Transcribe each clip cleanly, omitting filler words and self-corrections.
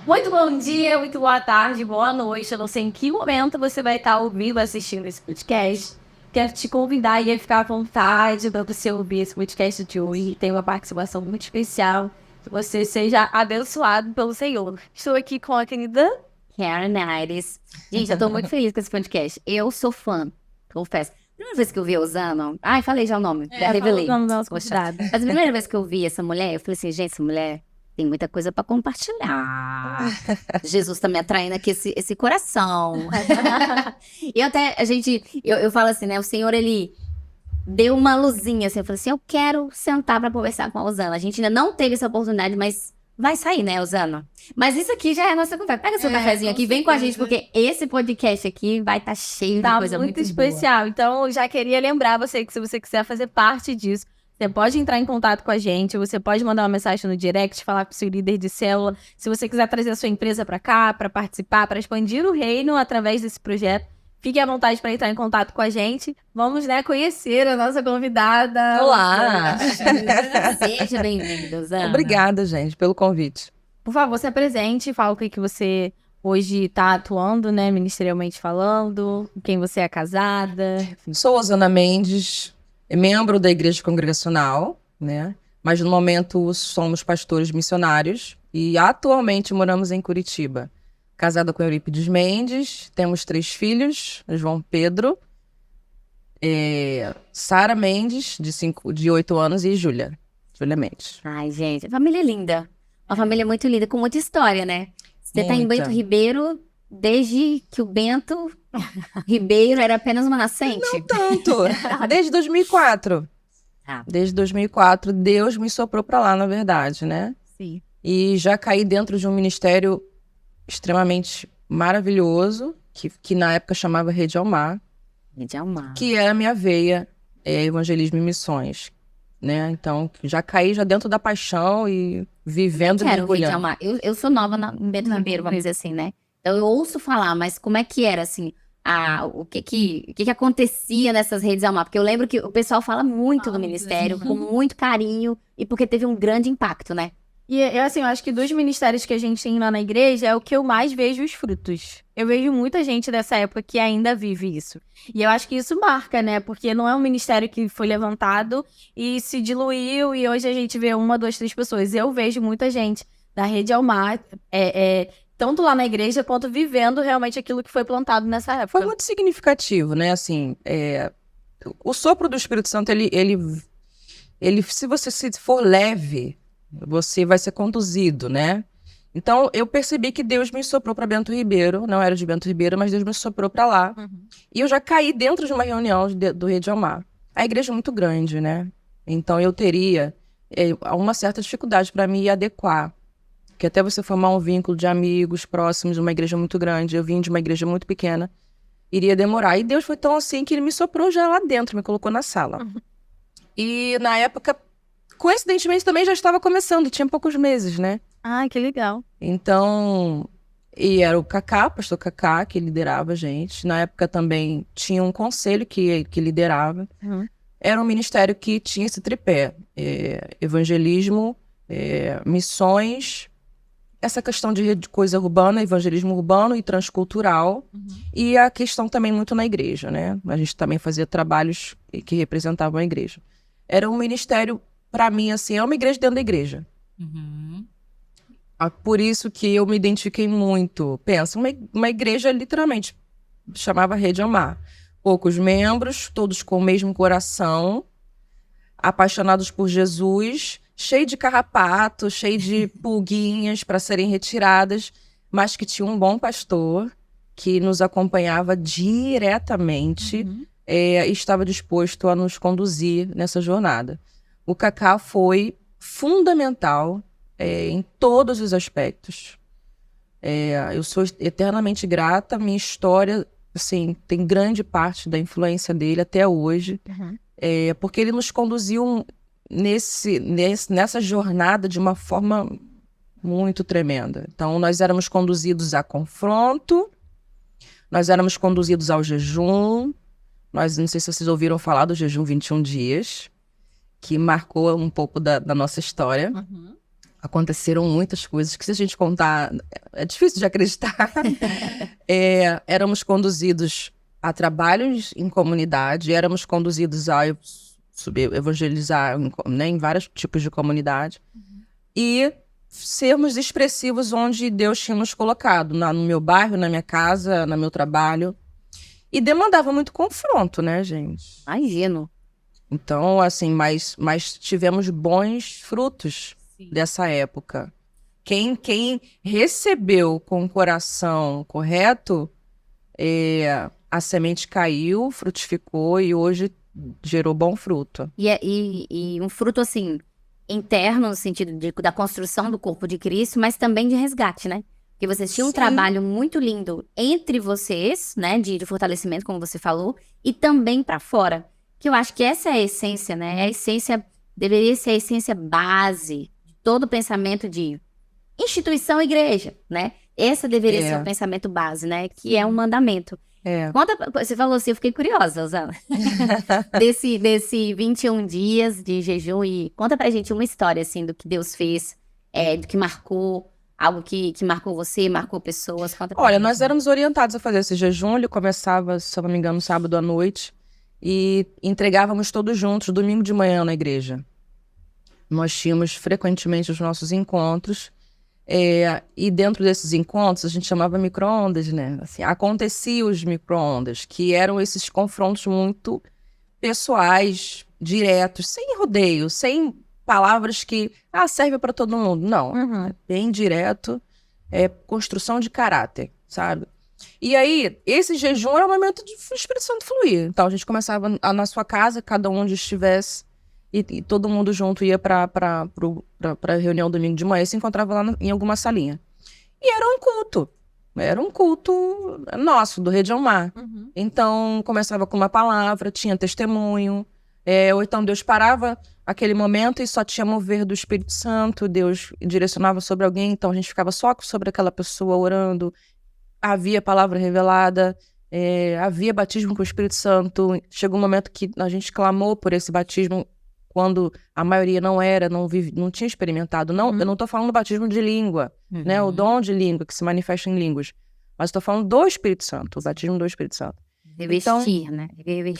Muito bom dia, muito boa tarde, boa noite. Eu não sei em que momento você vai estar ouvindo, assistindo esse podcast. Quero te convidar aí a ficar à vontade para você ouvir esse podcast de hoje. Tem uma participação muito especial. Que você seja abençoado pelo Senhor. Estou aqui com a querida Karen Aires. Gente, eu tô muito feliz com esse podcast. Eu sou fã, confesso. Primeira vez que eu vi a Usana... Ai, falei já o nome. Já revelei. falando da nossa Poxa. convidada. Mas a primeira vez que eu vi essa mulher, eu falei assim, gente, essa mulher tem muita coisa pra compartilhar. Jesus tá me atraindo aqui esse coração. E até, eu falo assim, né? O Senhor, ele deu uma luzinha, assim. Eu falei assim, eu quero sentar pra conversar com a Usana. A gente ainda não teve essa oportunidade, mas vai sair, né, Usana? Mas isso aqui já é a nossa conversa. Pega seu cafezinho aqui, vem com a gente, porque esse podcast aqui vai estar cheio de Tá coisa muito muito especial. Então, eu já queria lembrar você que se você quiser fazer parte disso, você pode entrar em contato com a gente, você pode mandar uma mensagem no direct, falar com o seu líder de célula. Se você quiser trazer a sua empresa para cá, para participar, para expandir o reino através desse projeto, fique à vontade para entrar em contato com a gente. Vamos, né, conhecer a nossa convidada. Olá! boa. Seja bem-vinda, Usana. Obrigada, gente, pelo convite. Por favor, se apresente, fala o que você hoje está atuando, né, ministerialmente falando, com quem você é casada. Sou Osana Mendes, membro da Igreja Congregacional, né? Mas no momento somos pastores missionários e atualmente moramos em Curitiba. Casada com Eurípides Mendes, temos 3 filhos, João Pedro, Sara Mendes, de 8 anos, e Júlia Mendes. Ai, gente, a família é linda. Uma família muito linda, com muita história, né? Você tá em Muita. Bento Ribeiro desde que o Bento Ribeiro era apenas uma nascente. Não tanto, desde 2004. Ah. Desde 2004, Deus me soprou para lá, na verdade, né? Sim. E já caí dentro de um ministério extremamente maravilhoso, que na época chamava Rede Almar, Gente, é uma... que era a minha veia, evangelismo e missões, né? Então, já caí já dentro da paixão e vivendo e Como é que era o Rede mergulhando. Almar? Eu sou nova em Bento Ribeiro, vamos dizer assim, né? Então eu ouço falar, mas como é que era, assim, o que acontecia nessas redes Almar? Porque eu lembro que o pessoal fala muito do ministério, com muito carinho, e porque teve um grande impacto, né? E assim, eu acho que dos ministérios que a gente tem lá na igreja é o que eu mais vejo os frutos. Eu vejo muita gente dessa época que ainda vive isso. E eu acho que isso marca, né? Porque não é um ministério que foi levantado e se diluiu e hoje a gente vê 1, 2, 3 pessoas. Eu vejo muita gente da Rede Almar, tanto lá na igreja quanto vivendo realmente aquilo que foi plantado nessa época. Foi muito significativo, né? Assim, o sopro do Espírito Santo, ele, se você for leve, você vai ser conduzido, né? Então, eu percebi que Deus me soprou para Bento Ribeiro, não era de Bento Ribeiro, mas Deus me soprou para lá. Uhum. E eu já caí dentro de uma reunião do Rede Almar. A igreja é muito grande, né? Então, eu teria uma certa dificuldade para me adequar. Porque até você formar um vínculo de amigos próximos de uma igreja muito grande, eu vim de uma igreja muito pequena, iria demorar. E Deus foi tão assim que ele me soprou já lá dentro, me colocou na sala. Uhum. E na época, coincidentemente, também já estava começando, tinha poucos meses, né? Ai, que legal. Então, e era o Cacá, pastor Cacá, que liderava a gente. Na época também tinha um conselho que liderava. Uhum. Era um ministério que tinha esse tripé: evangelismo, missões, essa questão de coisa urbana, evangelismo urbano e transcultural. Uhum. E a questão também muito na igreja, né? A gente também fazia trabalhos que representavam a igreja. Era um ministério, para mim, assim, é uma igreja dentro da igreja. Uhum. Por isso que eu me identifiquei muito. Pensa, uma igreja literalmente chamava Rede Almar. Poucos membros, todos com o mesmo coração, apaixonados por Jesus, cheio de carrapato, cheio de pulguinhas para serem retiradas, mas que tinha um bom pastor que nos acompanhava diretamente. Uhum. E estava disposto a nos conduzir nessa jornada. O Cacá foi fundamental em todos os aspectos. Eu sou eternamente grata. Minha história, assim, tem grande parte da influência dele até hoje, Uhum. porque ele nos conduziu nessa jornada de uma forma muito tremenda. Então, nós éramos conduzidos a confronto, nós éramos conduzidos ao jejum. Não sei se vocês ouviram falar do jejum 21 dias, que marcou um pouco da nossa história. Uhum. aconteceram muitas coisas que, se a gente contar, é difícil de acreditar. Éramos conduzidos a trabalhos em comunidade, éramos conduzidos a evangelizar, né, em vários tipos de comunidade. E sermos expressivos onde Deus tinha nos colocado, no meu bairro, na minha casa, no meu trabalho. E demandava muito confronto, né, gente? Imagino. Então, assim, mas tivemos bons frutos dessa época. Quem recebeu com o coração correto, a semente caiu, frutificou e hoje gerou bom fruto. E um fruto, assim, interno, no sentido da construção do corpo de Cristo, mas também de resgate, né? Porque vocês tinham um trabalho muito lindo entre vocês, né? De fortalecimento, como você falou, e também para fora. Que eu acho que essa é a essência, né? Deveria ser a essência base de todo o pensamento de instituição igreja, né? Essa deveria ser o pensamento base, né? Que é um mandamento. Você falou assim, eu fiquei curiosa, Osana. desse 21 dias de jejum, e conta pra gente uma história, assim, do que Deus fez, do que marcou, algo que marcou você, marcou pessoas. Conta pra Olha, gente. nós éramos orientados a fazer esse jejum, ele começava, se eu não me engano, sábado à noite, e entregávamos todos juntos, domingo de manhã na igreja. Nós tínhamos frequentemente os nossos encontros, e dentro desses encontros a gente chamava micro-ondas, né? Assim, acontecia os micro-ondas, que eram esses confrontos muito pessoais, diretos, sem rodeio, sem palavras que serve para todo mundo. Não, é bem direto, é construção de caráter, sabe? E aí, esse jejum era um momento de o Espírito Santo fluir. Então, a gente começava na sua casa, cada um onde estivesse, e todo mundo junto ia para a reunião domingo de manhã e se encontrava lá em alguma salinha. E era um culto nosso, do Rede Almar. Então, começava com uma palavra, tinha testemunho, ou então Deus parava aquele momento e só tinha mover do Espírito Santo, Deus direcionava sobre alguém, então a gente ficava só sobre aquela pessoa orando. Havia palavra revelada, havia batismo com o Espírito Santo. Chegou um momento que a gente clamou por esse batismo, quando a maioria não tinha experimentado. Não, eu não estou falando do batismo de língua, né? O dom de língua que se manifesta em línguas. Mas estou falando do Espírito Santo, o batismo do Espírito Santo. Revestir, né?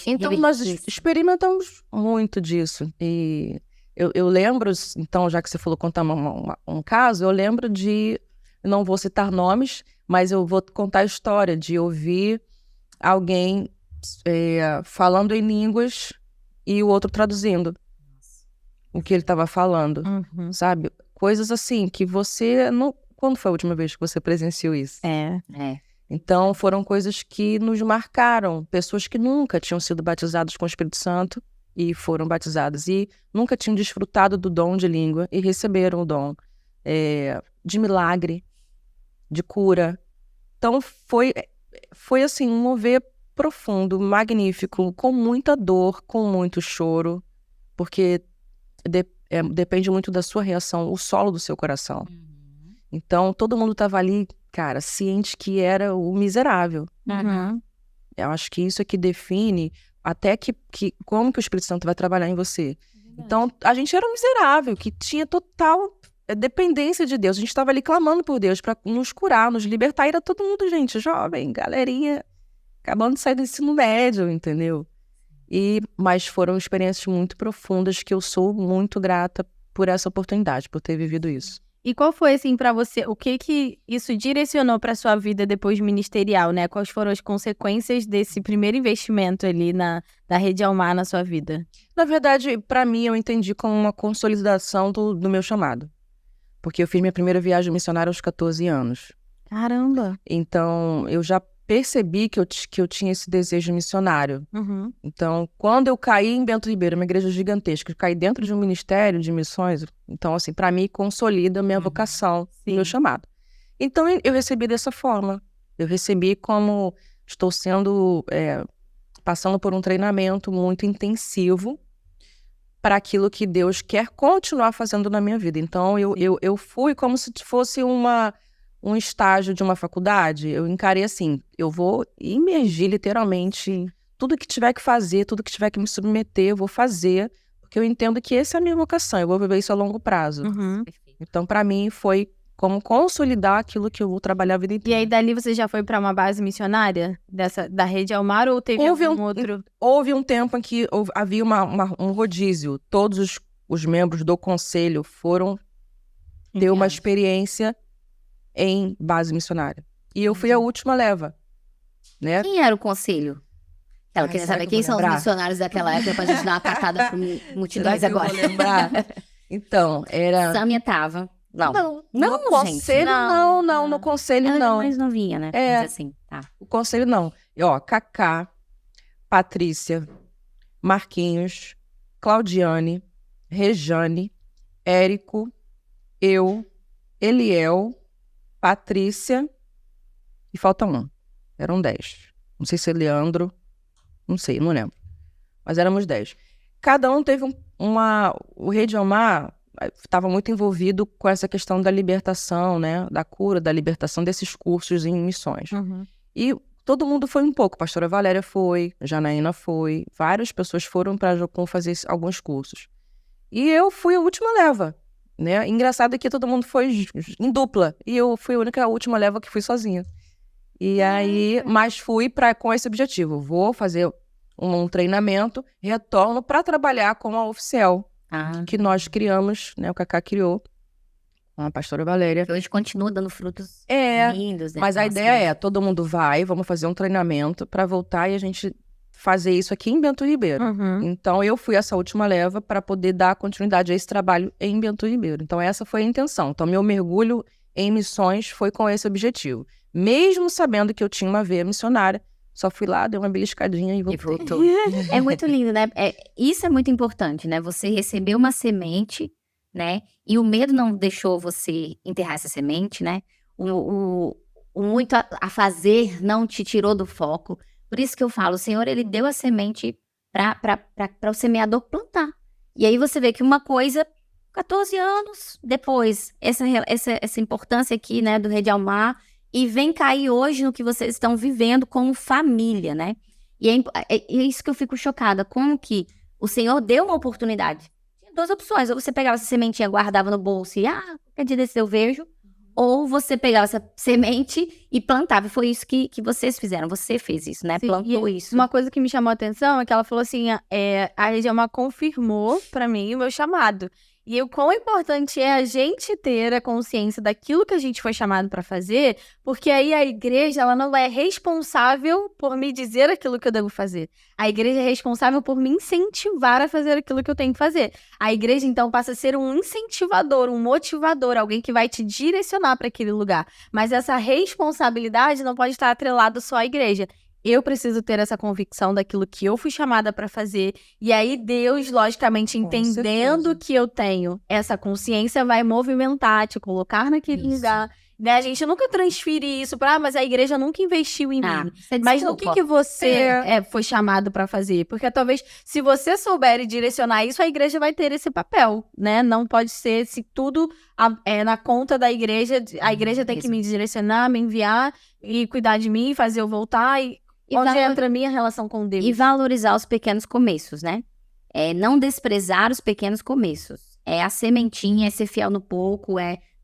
Então nós experimentamos muito disso. E eu lembro, então, já que você falou contar um caso, eu lembro de, não vou citar nomes, mas eu vou contar a história de ouvir alguém falando em línguas e o outro traduzindo o que ele estava falando, sabe? Coisas assim que você não... Quando foi a última vez que você presenciou isso? Então, foram coisas que nos marcaram. Pessoas que nunca tinham sido batizadas com o Espírito Santo e foram batizadas. E nunca tinham desfrutado do dom de língua e receberam o dom de milagre, de cura. Então, foi assim, um mover profundo, magnífico, com muita dor, com muito choro, porque depende muito da sua reação, o solo do seu coração. Então, todo mundo estava ali, cara, ciente que era o miserável. Eu acho que isso é que define até que como que o Espírito Santo vai trabalhar em você. Então, a gente era um miserável, que tinha total dependência de Deus. A gente estava ali clamando por Deus para nos curar, nos libertar. E era todo mundo, gente, jovem, galerinha, acabando de sair do ensino médio, entendeu? Mas foram experiências muito profundas que eu sou muito grata por essa oportunidade, por ter vivido isso. E qual foi, assim, pra você, o que isso direcionou pra sua vida depois ministerial, né? Quais foram as consequências desse primeiro investimento ali da Rede Almar na sua vida? Na verdade, pra mim, eu entendi como uma consolidação do meu chamado. Porque eu fiz minha primeira viagem missionária aos 14 anos. Caramba! Então, eu já percebi que eu tinha esse desejo missionário. Então, quando eu caí em Bento Ribeiro, uma igreja gigantesca, eu caí dentro de um ministério de missões, então, assim, para mim, consolida a minha vocação, meu chamado. Então, eu recebi dessa forma. Eu recebi como estou passando por um treinamento muito intensivo para aquilo que Deus quer continuar fazendo na minha vida. Então, eu fui como se fosse um estágio de uma faculdade. Eu encarei assim, eu vou imergir literalmente tudo que tiver que fazer, tudo que tiver que me submeter, eu vou fazer, porque eu entendo que essa é a minha vocação, eu vou viver isso a longo prazo. Então, para mim, foi como consolidar aquilo que eu vou trabalhar a vida E inteira. aí, dali, você já foi pra uma base missionária da Rede Almar ou teve Houve algum outro? Houve um tempo em que havia um rodízio. Todos os membros do conselho foram ter uma Enviados. experiência em base missionária. E eu fui a última leva, né? Quem era o conselho? Ela Ai, queria será saber que eu quem vou são os lembrar? missionários daquela época pra gente dar uma catada por multidões Será que eu agora. vou lembrar? Então, era... Sâmia tava. Não. Não, Não, no conselho Não. não, no conselho Ela era não. mais novinha, né? É. Vamos dizer assim, tá. O conselho não. E, ó, Cacá, Patrícia, Marquinhos, Claudiane, Rejane, Érico, eu, Eliel, Patrícia e falta um. Eram 10. Não sei se é Leandro, não sei, não lembro. Mas éramos 10. Cada um teve o Rede Almar estava muito envolvido com essa questão da libertação, né? Da cura, da libertação desses cursos em missões. Uhum. E todo mundo foi um pouco. Pastora Valéria foi, Janaína foi, várias pessoas foram para Jocum fazer alguns cursos. E eu fui a última leva, né? Engraçado que todo mundo foi em dupla. E eu fui a única última leva que fui sozinha. E aí, mas fui com esse objetivo. Vou fazer um treinamento, retorno para trabalhar com a oficial Ah, que nós criamos, né? O Cacá criou, com a pastora Valéria. que hoje continua dando frutos É, lindos, né? mas a Nossa, ideia é, todo mundo vai, vamos fazer um treinamento para voltar e a gente fazer isso aqui em Bento Ribeiro. Uhum. Então, eu fui essa última leva para poder dar continuidade a esse trabalho em Bento Ribeiro. Então, essa foi a intenção. Então, meu mergulho em missões foi com esse objetivo. Mesmo sabendo que eu tinha uma veia missionária, só fui lá, dei uma beliscadinha e E voltei. voltou. É muito lindo, né? Isso é muito importante, né? Você recebeu uma semente, né? E o medo não deixou você enterrar essa semente, né? O muito a fazer não te tirou do foco. Por isso que eu falo, o Senhor, ele deu a semente para o semeador plantar. E aí você vê que uma coisa, 14 anos depois, essa importância aqui, né, do Rede Almar, e vem cair hoje no que vocês estão vivendo como família, né? E é isso que eu fico chocada, como que o Senhor deu uma oportunidade. Tinha duas opções, ou você pegava essa sementinha, guardava no bolso e, qualquer dia desse eu vejo, ou você pegava essa semente e plantava. E foi isso que vocês fizeram, você fez isso, né? Sim, Plantou e isso. Uma coisa que me chamou a atenção é que ela falou assim, a Rede Almar confirmou pra mim o meu chamado. E o quão importante é a gente ter a consciência daquilo que a gente foi chamado pra fazer, porque aí a igreja, ela não é responsável por me dizer aquilo que eu devo fazer. A igreja é responsável por me incentivar a fazer aquilo que eu tenho que fazer. A igreja, então, passa a ser um incentivador, um motivador, alguém que vai te direcionar para aquele lugar. Mas essa responsabilidade não pode estar atrelada só à igreja. Eu preciso ter essa convicção daquilo que eu fui chamada para fazer. E aí Deus, logicamente, Com entendendo certeza. que eu tenho essa consciência, vai movimentar, te colocar naquele Isso. lugar. Né? A gente nunca transfere isso para, mas a igreja nunca investiu em mim. Isso é Mas no desculpa. que você foi chamado para fazer? Porque talvez, se você souber e direcionar isso, a igreja vai ter esse papel, né? Não pode ser, se tudo é na conta da igreja, a igreja tem que Isso. me direcionar, me enviar e cuidar de mim, fazer eu voltar. E E onde valor- entra a minha relação com Deus? E valorizar os pequenos começos, né? Não desprezar os pequenos começos. A sementinha, ser fiel no pouco,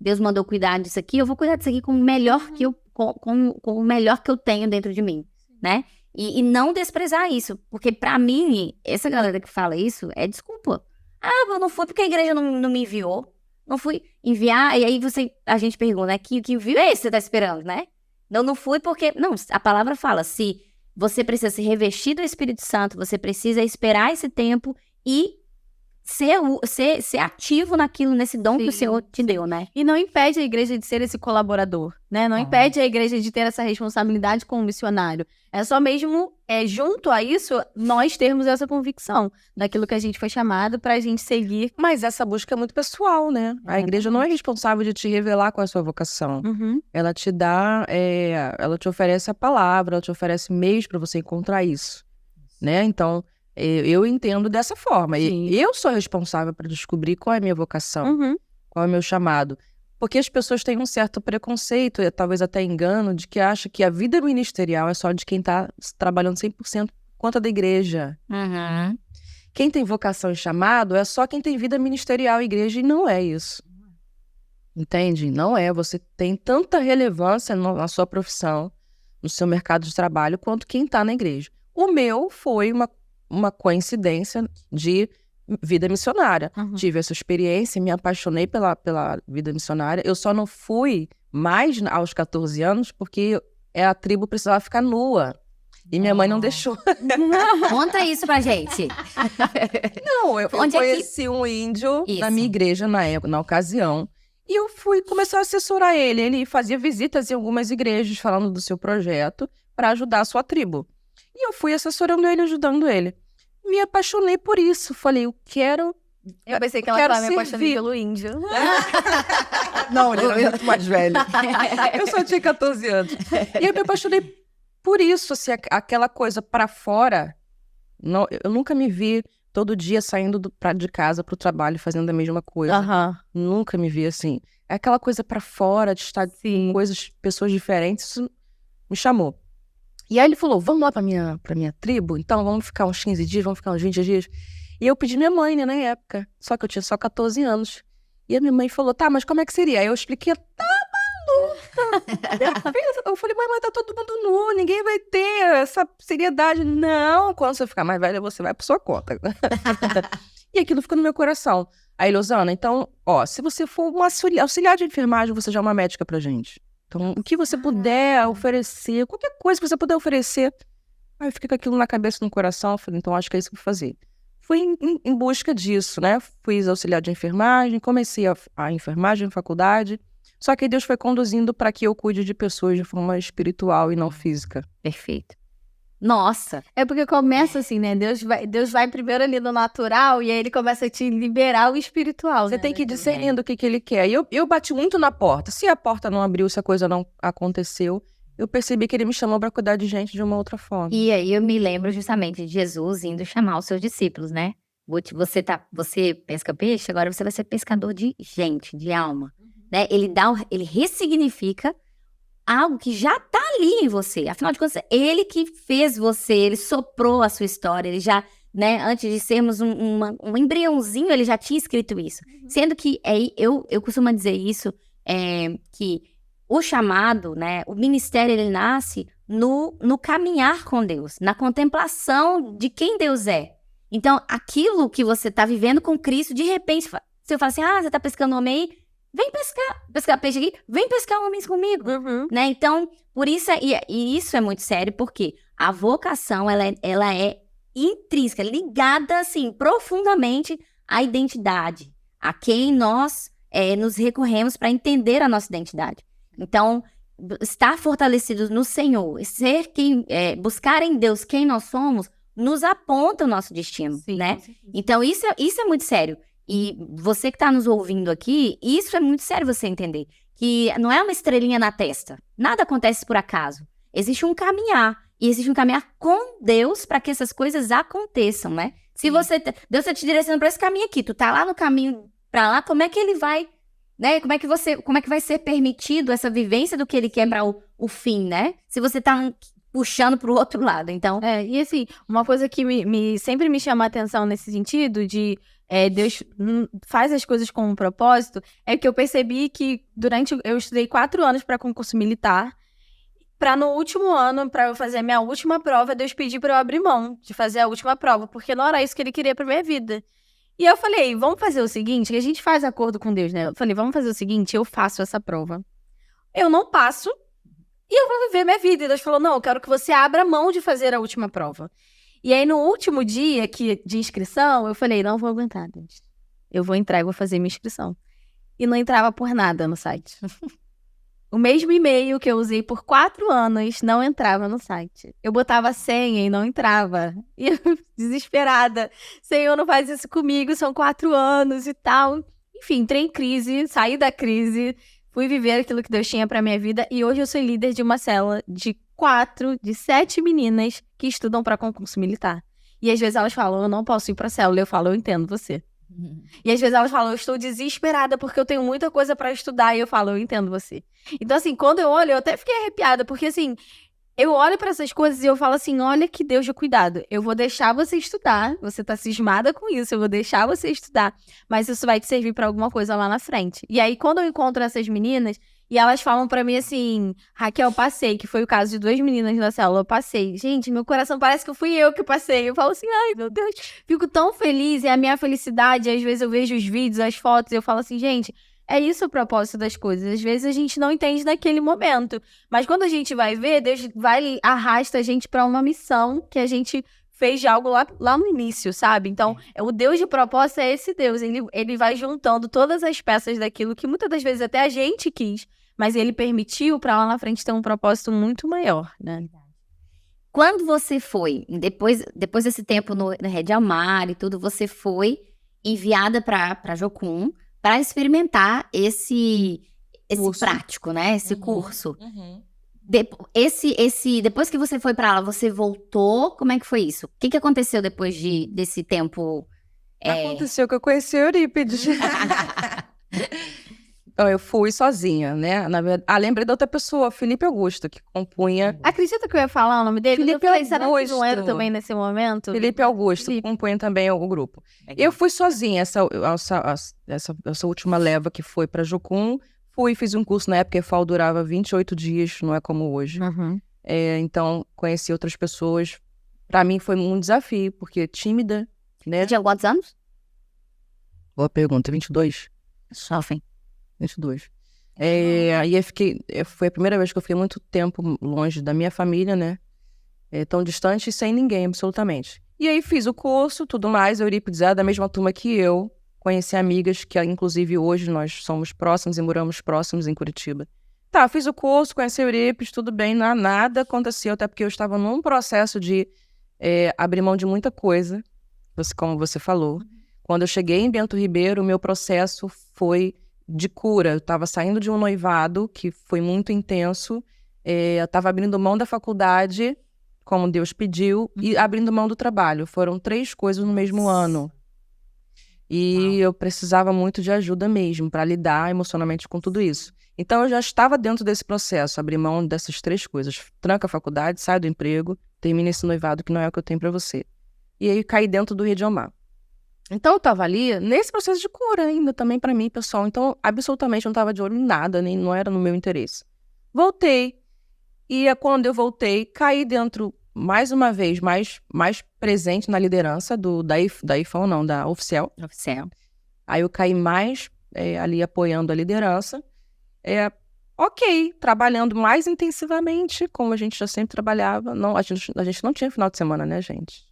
Deus mandou cuidar disso aqui, eu vou cuidar disso aqui com o melhor que eu, com o melhor que eu tenho dentro de mim, né? E não desprezar isso, porque pra mim, essa galera que fala isso, é desculpa. Eu não fui porque a igreja não me enviou, não fui enviar, e aí a gente pergunta, né? Que envio é esse que você tá esperando, né? Não fui porque, não, a palavra fala, se você precisa se revestir do Espírito Santo, você precisa esperar esse tempo e ser ativo nesse dom que o Sim, Senhor te deu, né? E não impede a igreja de ser esse colaborador, né? Não impede a igreja de ter essa responsabilidade com o missionário. É só mesmo, junto a isso, nós termos essa convicção daquilo que a gente foi chamado pra gente seguir. Mas essa busca é muito pessoal, né? A igreja não é responsável de te revelar qual é a sua vocação. Uhum. Ela te dá, ela te oferece a palavra, ela te oferece meios para você encontrar isso, né? Então, eu entendo dessa forma. Sim. Eu sou responsável para descobrir qual é a minha vocação, Uhum. qual é o meu chamado. Porque as pessoas têm um certo preconceito, talvez até engano, de que acha que a vida ministerial é só de quem está trabalhando 100% por conta da igreja. Uhum. Quem tem vocação e chamado é só quem tem vida ministerial, igreja, e não é isso. Entende? Não é. Você tem tanta relevância na sua profissão, no seu mercado de trabalho, quanto quem está na igreja. O meu foi uma coincidência de vida missionária. Uhum. Tive essa experiência, me apaixonei pela vida missionária. Eu só não fui mais aos 14 anos porque a tribo precisava ficar nua. E minha mãe não deixou. Conta isso pra gente. Não, eu Onde é que- conheci um índio Isso. na minha igreja na época, na ocasião. E eu fui começar a assessorar ele. Ele fazia visitas em algumas igrejas falando do seu projeto para ajudar a sua tribo. E eu fui assessorando ele, ajudando ele. Me apaixonei por isso. Falei, eu quero... Eu pensei que ela Quero estava me apaixonando servir. pelo índio. Não, ele era muito mais velho. Eu só tinha 14 anos. E eu me apaixonei por isso, assim, aquela coisa pra fora. Não, eu nunca me vi todo dia saindo de casa pro trabalho fazendo a mesma coisa. Aham. Nunca me vi assim. É aquela coisa pra fora, de estar Sim. com pessoas diferentes, isso me chamou. E aí ele falou, vamos lá pra minha tribo? Então, vamos ficar uns 15 dias, vamos ficar uns 20 dias. E eu pedi minha mãe, né, na época. Só que eu tinha só 14 anos. E a minha mãe falou, tá, mas como é que seria? Aí eu expliquei, tá maluca. Eu falei, mãe, tá todo mundo nu, ninguém vai ter essa seriedade. Não, quando você ficar mais velha, você vai por sua conta. E aquilo ficou no meu coração. Aí, Lozana, então, ó, se você for um auxiliar de enfermagem, você já é uma médica pra gente. Então, o que você puder oferecer, qualquer coisa que você puder oferecer. Aí eu fiquei com aquilo na cabeça e no coração, eu falei, então acho que é isso que eu vou fazer. Fui em busca disso, né? Fui auxiliar de enfermagem, comecei a enfermagem na faculdade. Só que Deus foi conduzindo para que eu cuide de pessoas de forma espiritual e não física. Perfeito. Nossa. É porque começa assim, né? Deus vai primeiro ali no natural e aí ele começa a te liberar o espiritual. Você né? tem que ir discernindo o que ele quer. E eu bati muito na porta. Se a porta não abriu, se a coisa não aconteceu, eu percebi que ele me chamou para cuidar de gente de uma outra forma. E aí eu me lembro justamente de Jesus indo chamar os seus discípulos, né? Você pesca peixe, agora você vai ser pescador de gente, de alma. Né? Ele ressignifica algo que já tá ali em você. Afinal de contas, ele que fez você, ele soprou a sua história, ele já, né, antes de sermos um embriãozinho, ele já tinha escrito isso. Sendo que eu costumo dizer isso, que o chamado, né, o ministério, ele nasce no caminhar com Deus, na contemplação de quem Deus é. Então, aquilo que você tá vivendo com Cristo, de repente, você fala assim, você tá pescando homem aí, vem pescar peixe aqui, vem pescar homens comigo, né? Então, por isso, e isso é muito sério, porque a vocação, ela é intrínseca, ligada, assim, profundamente à identidade, a quem nós nos recorremos para entender a nossa identidade. Então, estar fortalecidos no Senhor, buscar em Deus quem nós somos, nos aponta o nosso destino, Sim, né? com certeza. Então, isso é muito sério. E você que está nos ouvindo aqui, isso é muito sério você entender. Que não é uma estrelinha na testa. Nada acontece por acaso. Existe um caminhar. E existe um caminhar com Deus para que essas coisas aconteçam, né? Se Deus está te direcionando para esse caminho aqui, tu tá lá no caminho para lá, como é que ele vai, né? Como é que vai ser permitido essa vivência do que ele quer para o fim, né? Se você tá puxando pro outro lado, então... E assim, uma coisa que sempre me chama a atenção nesse sentido de Deus faz as coisas com um propósito, é que eu percebi que eu estudei 4 anos para concurso militar, para no último ano, para eu fazer a minha última prova, Deus pediu para eu abrir mão de fazer a última prova, porque não era isso que ele queria pra minha vida. E eu falei, vamos fazer o seguinte, que a gente faz acordo com Deus, né? Eu falei, vamos fazer o seguinte, eu faço essa prova. Eu não passo, e eu vou viver minha vida. E Deus falou, não, eu quero que você abra mão de fazer a última prova. E aí, no último dia de inscrição, eu falei, não vou aguentar, Deus. Eu vou entrar e vou fazer minha inscrição. E não entrava por nada no site. O mesmo e-mail que eu usei por 4 anos não entrava no site. Eu botava senha e não entrava. E eu, desesperada. Senhor, não faz isso comigo, são 4 anos e tal. Enfim, entrei em crise, saí da crise, fui viver aquilo que Deus tinha pra minha vida. E hoje eu sou líder de uma célula de 7 meninas que estudam para concurso militar. E às vezes elas falam, eu não posso ir pra célula. Eu falo, eu entendo você. E às vezes elas falam, eu estou desesperada porque eu tenho muita coisa para estudar. E eu falo, eu entendo você. Então assim, quando eu olho, eu até fiquei arrepiada. Porque assim, eu olho pra essas coisas e eu falo assim, olha que Deus de cuidado. Eu vou deixar você estudar, você tá cismada com isso, eu vou deixar você estudar, mas isso vai te servir pra alguma coisa lá na frente. E aí, quando eu encontro essas meninas, e elas falam pra mim assim, Raquel, passei, que foi o caso de 2 meninas da célula, eu passei. Gente, meu coração parece que fui eu que passei. Eu falo assim, ai, meu Deus, fico tão feliz, é a minha felicidade. Às vezes eu vejo os vídeos, as fotos, e eu falo assim, gente, é isso o propósito das coisas. Às vezes a gente não entende naquele momento. Mas quando a gente vai ver, Deus arrasta a gente pra uma missão que a gente fez de algo lá no início, sabe? Então, o Deus de propósito é esse Deus. Ele vai juntando todas as peças daquilo que muitas das vezes até a gente quis, mas ele permitiu pra lá na frente ter um propósito muito maior, né? Quando você foi, depois desse tempo no Rede Amar e tudo, você foi enviada para Jocum para experimentar esse Curso. prático, né? Esse curso. Uhum. Depois que você foi para lá, você voltou? Como é que foi isso? O que aconteceu depois desse tempo? Aconteceu que eu conheci a Eurípides. Então, eu fui sozinha, né? Na verdade, lembrei da outra pessoa, Felipe Augusto, que compunha... Acredita que eu ia falar o nome dele? Felipe eu falei, será que Augusto. não era também nesse momento? Felipe Augusto, Felipe. compunha também o grupo. Eu fui sozinha, essa última leva que foi para Jocum. Fiz um curso na época, a EFAL durava 28 dias, não é como hoje. Uhum. Então, conheci outras pessoas. Para mim foi um desafio, porque tímida, né? Você tinha quantos anos? Boa pergunta, 22? Jovem. 22. Aí foi a primeira vez que eu fiquei muito tempo longe da minha família, né? Tão distante e sem ninguém, absolutamente. E aí fiz o curso, tudo mais. A Eurípides é da mesma turma que eu. Conheci amigas que, inclusive, hoje nós somos próximos e moramos próximos em Curitiba. Tá, fiz o curso, conheci a Eurípides, tudo bem, nada aconteceu, até porque eu estava num processo de abrir mão de muita coisa, como você falou. Quando eu cheguei em Bento Ribeiro, o meu processo foi de cura. Eu estava saindo de um noivado que foi muito intenso, eu estava abrindo mão da faculdade, como Deus pediu, e abrindo mão do trabalho. Foram 3 coisas no mesmo ano. E eu precisava muito de ajuda mesmo para lidar emocionalmente com tudo isso. Então eu já estava dentro desse processo, abrir mão dessas 3 coisas. Tranca a faculdade, sai do emprego, termina esse noivado que não é o que eu tenho para você. E aí caí dentro do Rede Amar. Então eu estava ali nesse processo de cura ainda também para mim, pessoal. Então absolutamente não estava de olho em nada, nem não era no meu interesse. Voltei. E quando eu voltei, caí dentro, mais uma vez, mais presente na liderança da IFAL, não, da Oficial. Oficial. Aí eu caí mais ali apoiando a liderança. Ok, trabalhando mais intensivamente, como a gente já sempre trabalhava. Não, a gente não tinha final de semana, né, gente?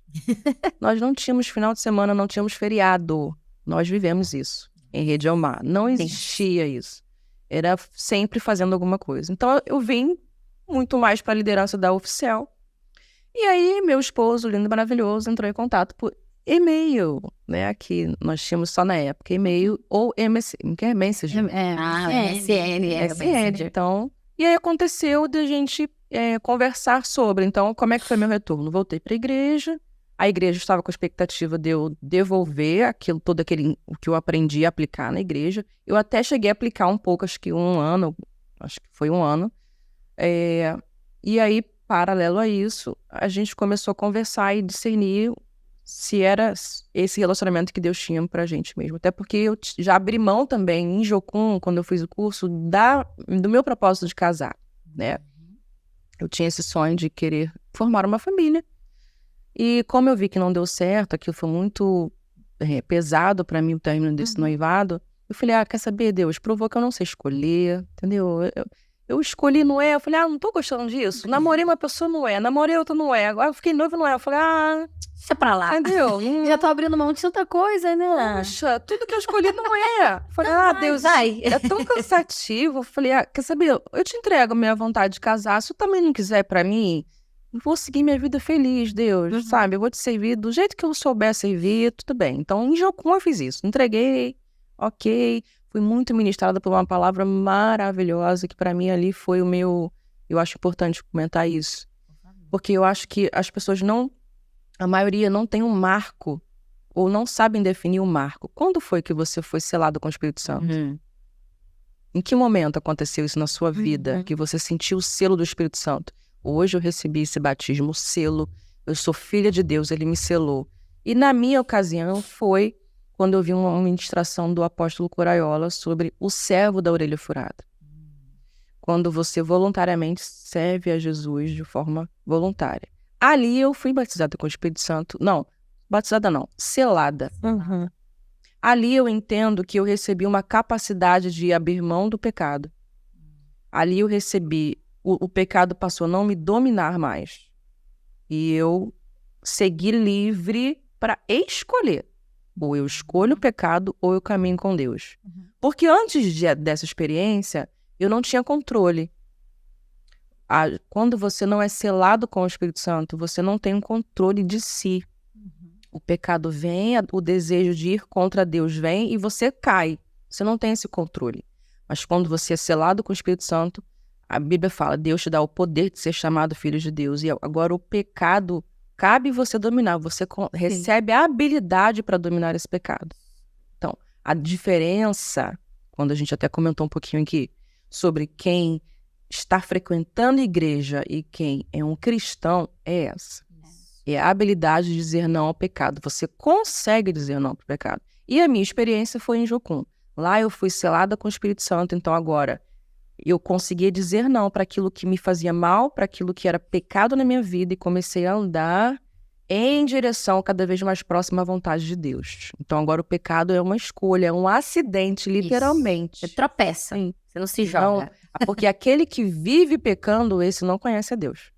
Nós não tínhamos final de semana, não tínhamos feriado. Nós vivemos isso em Rede Amar. Não existia isso. Era sempre fazendo alguma coisa. Então eu vim muito mais para a liderança da Oficial. E aí meu esposo, lindo e maravilhoso, entrou em contato por e-mail, né? Que nós tínhamos só na época, e-mail ou Messenger. MSN. Então, e aí aconteceu de a gente conversar sobre. Então, como é que foi meu retorno? Voltei para a igreja estava com a expectativa de eu devolver o que eu aprendi a aplicar na igreja. Eu até cheguei a aplicar um pouco, acho que foi um ano. E aí, paralelo a isso, a gente começou a conversar e discernir se era esse relacionamento que Deus tinha pra gente mesmo. Até porque eu já abri mão também, em Jocum, quando eu fiz o curso, do meu propósito de casar, né? Eu tinha esse sonho de querer formar uma família. E como eu vi que não deu certo, aquilo foi muito pesado pra mim, o término desse noivado, eu falei, quer saber, Deus, provou que eu não sei escolher, entendeu? Eu escolhi, não é? Eu falei, não tô gostando disso. Namorei uma pessoa, não é. Namorei outra, não é. Agora eu fiquei noiva, não é. Eu falei, deixa pra lá. Entendeu? Já tô abrindo mão de tanta coisa, né? Poxa, tudo que eu escolhi não é. Eu falei, Deus, vai. é tão cansativo. Eu falei, quer saber? Eu te entrego a minha vontade de casar. Se tu também não quiser pra mim, eu vou seguir minha vida feliz, Deus, sabe? Eu vou te servir do jeito que eu souber servir, tudo bem. Então, em Jocum eu fiz isso. Entreguei, ok. Fui muito ministrada por uma palavra maravilhosa, que pra mim ali foi eu acho importante comentar isso. Porque eu acho que as pessoas a maioria não tem um marco, ou não sabem definir um marco. Quando foi que você foi selado com o Espírito Santo? Em que momento aconteceu isso na sua vida, que você sentiu o selo do Espírito Santo? hoje eu recebi esse batismo, selo, eu sou filha de Deus, ele me selou. E na minha ocasião foi quando eu vi uma ministração do apóstolo Coraiola sobre o servo da orelha furada. Quando você voluntariamente serve a Jesus de forma voluntária. Ali eu fui batizada com o Espírito Santo. Não, batizada não, selada. Uhum. Ali eu entendo que eu recebi uma capacidade de abrir mão do pecado. Ali eu recebi, o pecado passou a não me dominar mais. E eu segui livre para escolher. Ou eu escolho o pecado ou eu caminho com Deus. Porque antes dessa experiência, eu não tinha controle. Quando você não é selado com o Espírito Santo, você não tem um controle de si. O pecado vem, o desejo de ir contra Deus vem e você cai. Você não tem esse controle. Mas quando você é selado com o Espírito Santo, a Bíblia fala, Deus te dá o poder de ser chamado filho de Deus. E agora o pecado cabe você dominar. Você recebe a habilidade para dominar esse pecado. Então, a diferença, quando a gente até comentou um pouquinho aqui, sobre quem está frequentando a igreja e quem é um cristão, é essa. É a habilidade de dizer não ao pecado. Você consegue dizer não ao pecado. E a minha experiência foi em Jocum. Lá eu fui selada com o Espírito Santo, então agora eu conseguia dizer não para aquilo que me fazia mal, para aquilo que era pecado na minha vida e comecei a andar em direção cada vez mais próxima à vontade de Deus. Então agora o pecado é uma escolha, é um acidente, literalmente. Você tropeça, Sim. Você não se joga. Não, porque aquele que vive pecando, esse não conhece a Deus.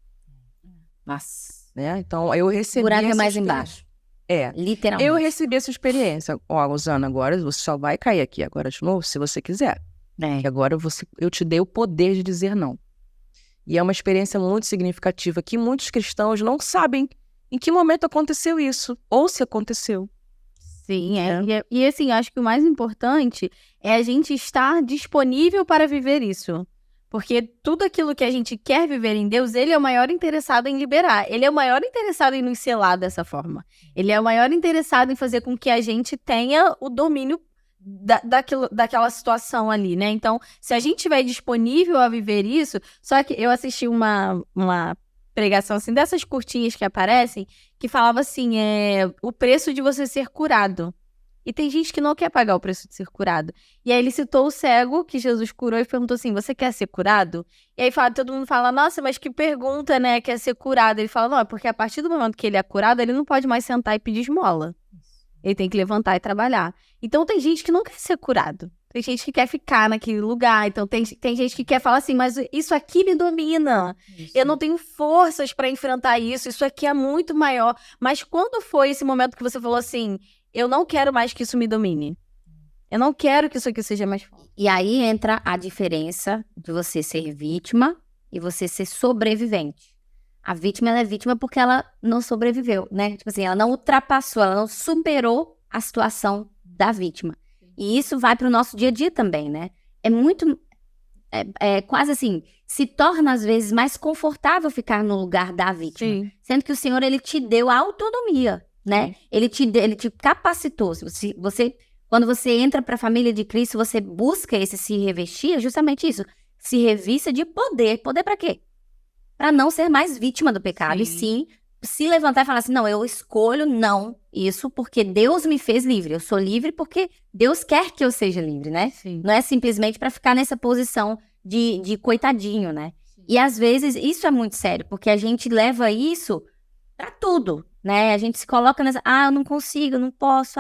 Nossa. Né? Então eu recebi O buraco é essa mais experiência. embaixo. É. Literalmente. Eu recebi essa experiência. Ó, Rosana, agora você só vai cair aqui agora de novo, se você quiser. É. E agora eu te dei o poder de dizer não. E é uma experiência muito significativa que muitos cristãos não sabem em que momento aconteceu isso, ou se aconteceu. Sim, e assim, acho que o mais importante é a gente estar disponível para viver isso. Porque tudo aquilo que a gente quer viver em Deus, Ele é o maior interessado em liberar. Ele é o maior interessado em nos selar dessa forma. Ele é o maior interessado em fazer com que a gente tenha o domínio daquela situação ali, né? Então, se a gente estiver disponível a viver isso... Só que eu assisti uma pregação, assim, dessas curtinhas que aparecem, que falava assim, o preço de você ser curado. E tem gente que não quer pagar o preço de ser curado. E aí ele citou o cego que Jesus curou e perguntou assim, você quer ser curado? E aí todo mundo fala, nossa, mas que pergunta, né, quer ser curado? Ele fala, não, é porque a partir do momento que ele é curado, ele não pode mais sentar e pedir esmola. Ele tem que levantar e trabalhar. Então tem gente que não quer ser curado. Tem gente que quer ficar naquele lugar. Então tem gente que quer falar assim, mas isso aqui me domina. Isso. Eu não tenho forças para enfrentar isso. Isso aqui é muito maior. Mas quando foi esse momento que você falou assim, eu não quero mais que isso me domine. Eu não quero que isso aqui seja mais forte. E aí entra a diferença de você ser vítima e você ser sobrevivente. A vítima, ela é vítima porque ela não sobreviveu, né? Tipo assim, ela não ultrapassou, ela não superou a situação da vítima. E isso vai para o nosso dia a dia também, né? É muito, quase assim, se torna às vezes mais confortável ficar no lugar da vítima. Sim. Sendo que o Senhor, Ele te deu a autonomia, né? Ele te capacitou. Quando você entra para a família de Cristo, você busca se revestir, é justamente isso. Se revista de poder. Poder para quê? Para não ser mais vítima do pecado. Sim. E sim, se levantar e falar assim, não, eu escolho não isso porque Deus me fez livre. Eu sou livre porque Deus quer que eu seja livre, né? Sim. Não é simplesmente para ficar nessa posição de coitadinho, né? Sim. E às vezes isso é muito sério, porque a gente leva isso para tudo, né? A gente se coloca nessa, eu não consigo, eu não posso,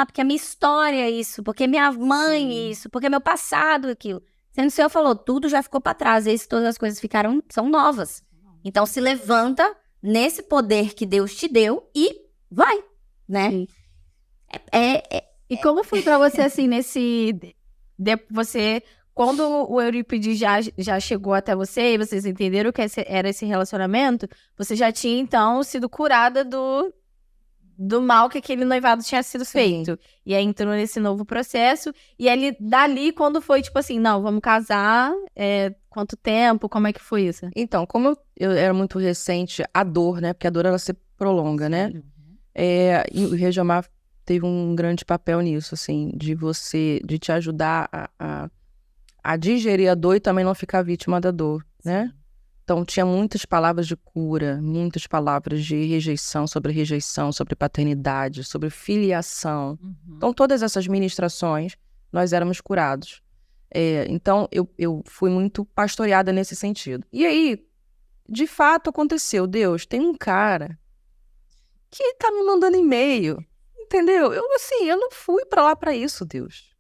porque a minha história é isso, porque minha mãe é isso, porque meu passado é aquilo. Sendo que o Senhor falou, tudo já ficou para trás, todas as coisas são novas. Então se levanta nesse poder que Deus te deu e vai, né? E como foi pra você, assim, quando o Eurípides já chegou até você e vocês entenderam que era esse relacionamento, você já tinha, então, sido curada do mal que aquele noivado tinha sido feito. E aí entrou nesse novo processo. E aí, dali, quando foi, tipo assim, não, vamos casar, quanto tempo, como é que foi isso? Então, como eu era muito recente, a dor, né? Porque a dor, ela se prolonga, né? E o Rejomar teve um grande papel nisso, assim, de te ajudar a digerir a dor e também não ficar vítima da dor, né? Então, tinha muitas palavras de cura, muitas palavras de rejeição, sobre paternidade, sobre filiação. Então, todas essas ministrações, nós éramos curados. Então, eu fui muito pastoreada nesse sentido. E aí, de fato, aconteceu. Deus, tem um cara que tá me mandando e-mail, entendeu? Eu não fui pra lá pra isso, Deus.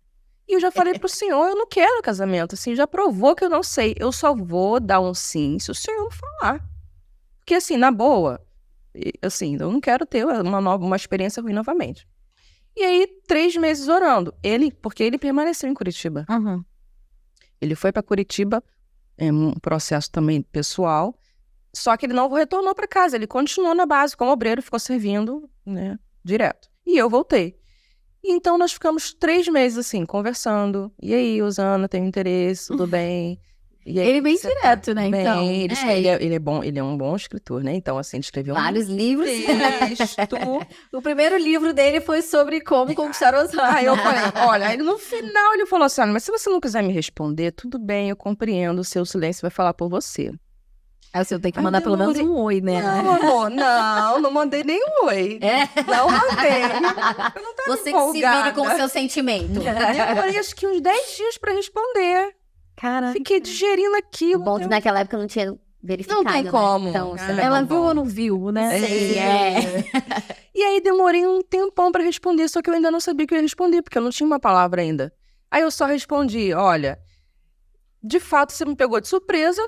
E eu já falei pro Senhor, eu não quero casamento, assim, já provou que eu não sei. Eu só vou dar um sim se o Senhor me falar. Porque, assim, na boa, assim, eu não quero ter uma experiência ruim novamente. E aí, 3 meses orando. Porque ele permaneceu em Curitiba. Uhum. Ele foi pra Curitiba, um processo também pessoal, só que ele não retornou pra casa. Ele continuou na base como obreiro, ficou servindo, né, direto. E eu voltei. Então, nós ficamos 3 meses, assim, conversando. E aí, Osana, tem interesse, tudo bem? E aí, Ele bem você direto, né, bem? então. Ele é bom, ele é um bom escritor, né? Então, assim, ele escreveu Vários livros. texto. O primeiro livro dele foi sobre como conquistar Osana. Aí eu falei, olha, aí no final ele falou assim, mas se você não quiser me responder, tudo bem, eu compreendo, o seu silêncio vai falar por você. Aí o senhor tem que mandar pelo menos um oi, né? Não, amor, não mandei nem oi. Não mandei. Eu não tava Você que se vire empolgada. com o seu sentimento. Demorei acho que uns 10 dias pra responder. Cara, Fiquei digerindo O aquilo. bom que naquela época não tinha verificado, Não tem né? como. Então, Ah, ela não viu bom. ou não viu, né? Sim, E aí demorei um tempão pra responder, só que eu ainda não sabia que eu ia responder, porque eu não tinha uma palavra ainda. Aí eu só respondi, olha, de fato você me pegou de surpresa,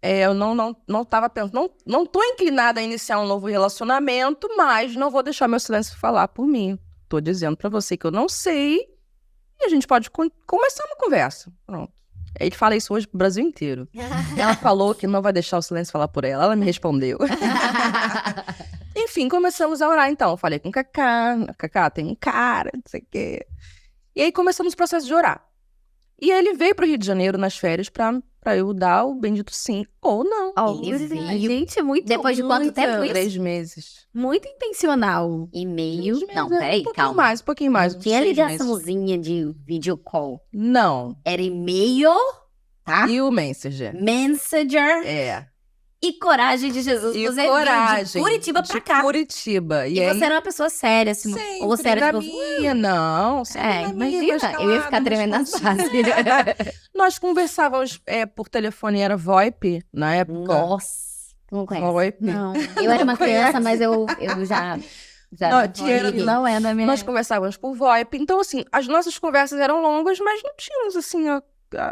eu não tava pensando, não tô inclinada a iniciar um novo relacionamento, mas não vou deixar meu silêncio falar por mim. Tô dizendo pra você que eu não sei e a gente pode começar uma conversa. Pronto. Ele fala isso hoje pro Brasil inteiro. Ela falou que não vai deixar o silêncio falar por ela. Ela me respondeu. Enfim, começamos a orar, então. Eu falei com o Cacá. Cacá, tem um cara, não sei o quê. E aí começamos o processo de orar. E ele veio pro Rio de Janeiro nas férias pra eu dar o bendito sim ou não. Ele veio. Gente, muito Depois de quanto tempo isso? 3 meses. Muito intencional. E-mail. 3 meses, Não, peraí, um pouquinho calma. mais, um pouquinho mais. Não uns tinha 6 meses. ligaçãozinha de video call. Não. Era e-mail, tá? E o Messenger? Messenger É. e coragem de Jesus. E Você veio coragem. de Curitiba pra de cá. Curitiba. E aí, você era uma pessoa séria, assim. sempre Ou você era na tipo... minha, não. Sempre na minha, imagina. Eu ia ficar escalada, tremendo nas escondida. faces. Nós conversávamos por telefone, era VoIP na época. Nossa. Tu não conhece? VoIP. Não. Eu era uma Não conhece. criança, mas eu já Não, tinha- Não é na minha... Nós conversávamos por VoIP. Então, assim, as nossas conversas eram longas, mas não tínhamos, assim, a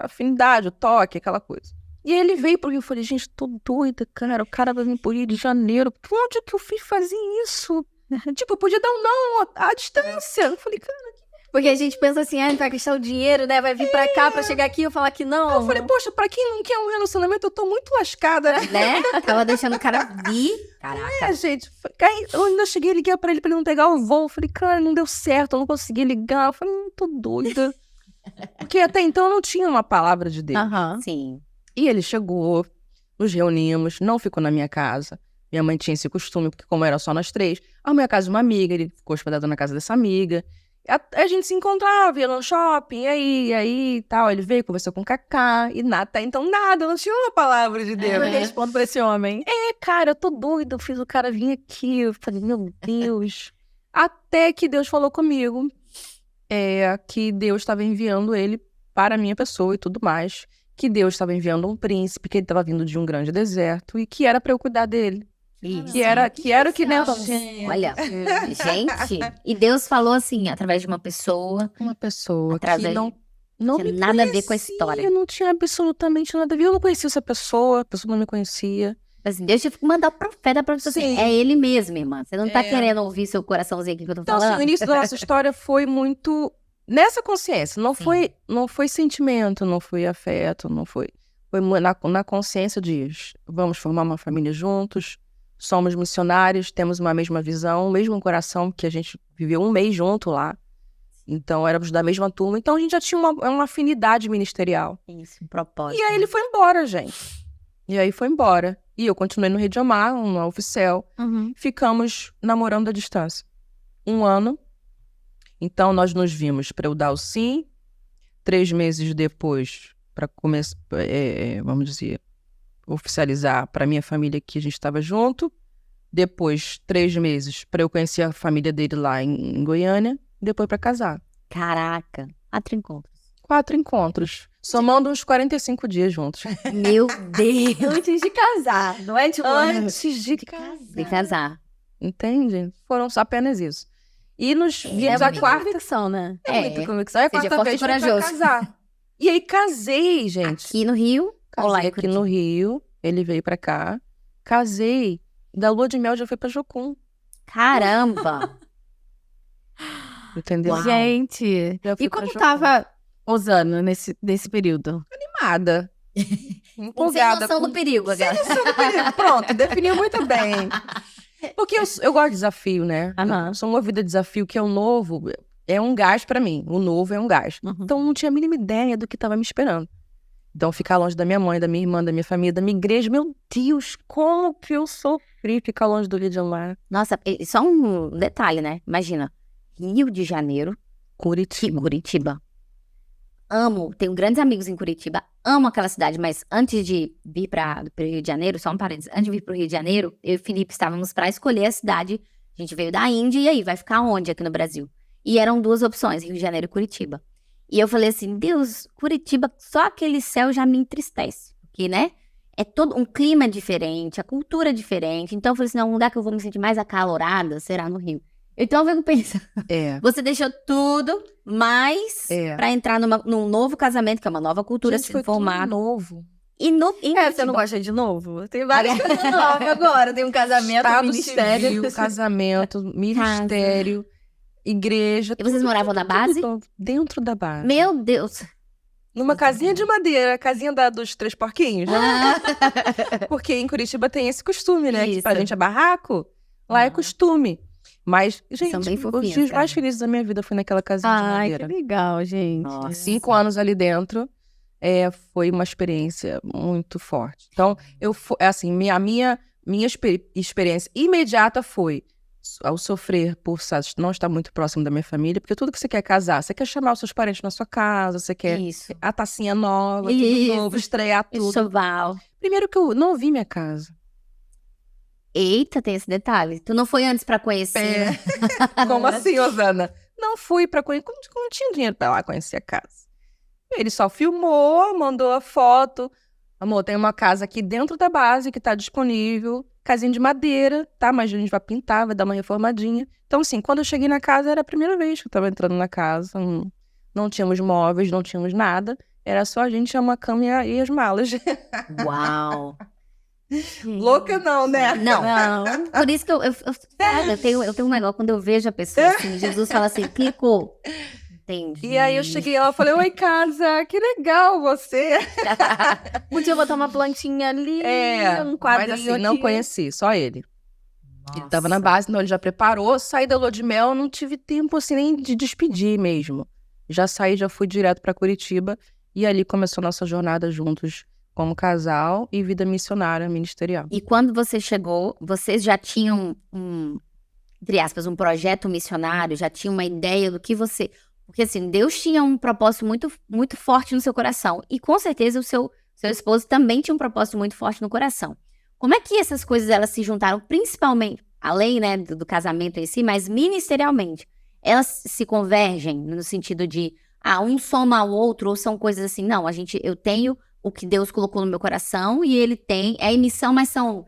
afinidade, o toque, aquela coisa. E aí ele veio pro Rio, eu falei, gente, tô doida, cara, o cara vai vir pro Rio de Janeiro. Por onde é que eu fiz fazer isso? Tipo, eu podia dar um não à distância. Eu falei, cara, Porque a gente pensa assim, vai gastar o dinheiro, né? Vai vir pra cá pra chegar aqui e eu falar que não. eu falei, poxa, pra quem não quer um relacionamento, eu tô muito lascada, né? Né? Tava deixando o cara vir. Caraca. Gente, aí eu ainda cheguei a ligar pra ele não pegar o voo. Eu falei, cara, não deu certo, eu não consegui ligar. Eu falei, tô doida. Porque até então eu não tinha uma palavra de Deus. Aham. Sim. E ele chegou, nos reunimos, não ficou na minha casa. Minha mãe tinha esse costume, porque como era só nós 3, arrumei a casa de uma amiga, ele ficou hospedado na casa dessa amiga. A gente se encontrava, ia no shopping, e aí e tal. Ele veio, conversou com o Cacá, e nada, até então nada, não tinha uma palavra de Deus. Eu respondo pra esse homem. Cara, eu tô doida, eu fiz o cara vir aqui. Eu falei, meu Deus. Até que Deus falou comigo que Deus estava enviando ele para a minha pessoa e tudo mais. Que Deus estava enviando um príncipe, que ele estava vindo de um grande deserto e que era para eu cuidar dele. Isso. Que era o que, né? Olha, gente. E Deus falou assim, através de uma pessoa. Uma pessoa Através que não tinha me nada a ver com a conhecia, história. Não tinha absolutamente nada a ver. Eu não conhecia essa pessoa, a pessoa não me conhecia. Assim, Deus tive que mandar o profeta pra você. Assim, Sim. é ele mesmo, irmã. Você não tá É. querendo ouvir seu coraçãozinho aqui que eu tô Então, assim, falando? o início da nossa história foi muito nessa consciência. Não Sim. foi sentimento, não foi afeto, não foi. Foi na consciência de vamos formar uma família juntos, somos missionários, temos uma mesma visão, o mesmo coração, porque a gente viveu um mês junto lá. Então, éramos da mesma turma. Então, a gente já tinha uma afinidade ministerial. Isso, um propósito. E aí, ele foi embora, gente. E aí, foi embora. E eu continuei no Rede Omar, uma oficial. Uhum. Ficamos namorando à distância. 1 ano. Então, nós nos vimos para eu dar o sim. 3 meses depois, para começar, vamos dizer, oficializar para minha família que a gente estava junto. Depois, 3 meses, para eu conhecer a família dele lá em Goiânia. Depois para casar. Caraca, 4 encontros. 4 encontros. Somando uns 45 dias juntos. Meu Deus. Antes de casar, não é tipo... Antes de De casar. Entende? Foram só apenas isso. E nos vimos a muita quarta... convicção, né? Muita convicção. Aí a Seja quarta forte vez e foi pra corajoso. casar. E aí casei, gente. Aqui no Rio? Ou lá Casei em aqui Curitiba? no Rio. Ele veio pra cá. Casei. Da lua de mel já foi pra Jocum. Caramba. Entendeu? Uau. Gente, Já fui e pra como Jocum. tava Osana nesse período? Animada. Sem Empolgada. noção do perigo, Sem agora. noção do perigo. Pronto, definiu muito bem. Porque eu gosto de desafio, né? Aham. Eu sou movida a desafio, que é o novo. É um gás pra mim. O novo é um gás. Uhum. Então, eu não tinha a mínima ideia do que tava me esperando. Então, ficar longe da minha mãe, da minha irmã, da minha família, da minha igreja. Meu Deus, como que eu sofri ficar longe do Rio de Janeiro. Nossa, e só um detalhe, né? Imagina, Rio de Janeiro, Curitiba. Amo, tenho grandes amigos em Curitiba, amo aquela cidade, mas antes de vir para o Rio de Janeiro, só um parênteses, antes de vir para o Rio de Janeiro, eu e o Felipe estávamos para escolher a cidade. A gente veio da Índia, e aí, vai ficar onde aqui no Brasil? E eram 2 opções, Rio de Janeiro e Curitiba. E eu falei assim, Deus, Curitiba, só aquele céu já me entristece, porque, né? É todo um clima diferente, a cultura é diferente. Então eu falei assim, não, um lugar que eu vou me sentir mais acalorada será no Rio. Então eu fico pensando, você deixou tudo, mas pra entrar num novo casamento, que é uma nova cultura Gente, se foi formar. tudo novo. E no em Você não Curitiba- gosta de novo? Tem várias coisas novas agora. Tem um casamento, um Estado ministério. civil, casamento, ministério, igreja. E vocês moravam na base? Tudo dentro da base. Meu Deus. Numa casinha de madeira, casinha dos 3 porquinhos. Porque em Curitiba tem esse costume, né? Que Isso. pra gente é barraco, lá é costume. Mas, gente, bem os fofinhos, dias cara. mais felizes da minha vida foi naquela casinha de Ai, que madeira. legal, gente. Nossa. 5 anos ali dentro, foi uma experiência muito forte. Então, assim, a minha experiência imediata foi ao sofrer por não estar muito próximo da minha família, porque tudo que você quer casar, você quer chamar os seus parentes na sua casa, você quer Isso. a tacinha nova, tudo Isso. novo, estrear tudo. Enxoval. Primeiro que eu não vi minha casa. Eita, tem esse detalhe. Tu não foi antes pra conhecer. Como assim, Osana? Não fui pra conhecer, não tinha dinheiro pra ir lá conhecer a casa. Ele só filmou, mandou a foto. Amor, tem uma casa aqui dentro da base que tá disponível, casinha de madeira, tá? Mas a gente vai pintar, vai dar uma reformadinha. Então, assim, quando eu cheguei na casa, era a primeira vez que eu tava entrando na casa. Não tínhamos móveis, não tínhamos nada. Era só a gente, uma cama e as malas. Uau. Louca não, né? Não. Não. Por isso que eu tenho um negócio, quando eu vejo a pessoa assim, Jesus fala assim, clicou. Entendi. E aí eu cheguei lá e falei, oi, casa, que legal você. Podia botar uma plantinha ali, um Mas quadrinho assim, aqui. não conheci, só ele. Ele tava na Nossa. base, então ele já preparou. Saí da lua de mel, não tive tempo assim nem de despedir mesmo. Já saí, já fui direto pra Curitiba. E ali começou nossa jornada juntos como casal e vida missionária ministerial. E quando você chegou, vocês já tinham entre aspas, um projeto missionário, já tinham uma ideia do que você... Porque assim, Deus tinha um propósito muito, muito forte no seu coração. E com certeza o seu esposo também tinha um propósito muito forte no coração. Como é que essas coisas elas se juntaram, principalmente, além, né, do casamento em si, mas ministerialmente? Elas se convergem no sentido de, um soma ao outro, ou são coisas assim, não, eu tenho o que Deus colocou no meu coração e ele tem, missão, mas são,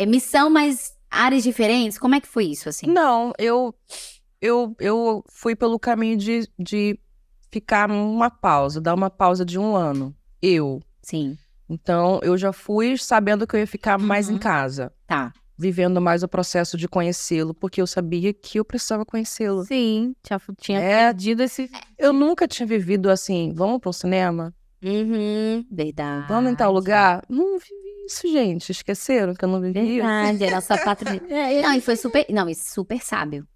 missão, mas áreas diferentes? Como é que foi isso, assim? Não, eu fui pelo caminho de ficar dar uma pausa de 1 ano. Sim, Então, eu já fui sabendo que eu ia ficar mais em Uhum. casa. tá. Vivendo mais o processo de conhecê-lo, porque eu sabia que eu precisava conhecê-lo. Sim, tinha É. perdido esse... Eu nunca tinha vivido assim, vamos para um cinema? Verdade. Vamos em tal lugar? Não vivi isso, gente. Esqueceram que eu não vivi isso? Verdade, era só 4 dias. Não, e foi super, não, e super sábio.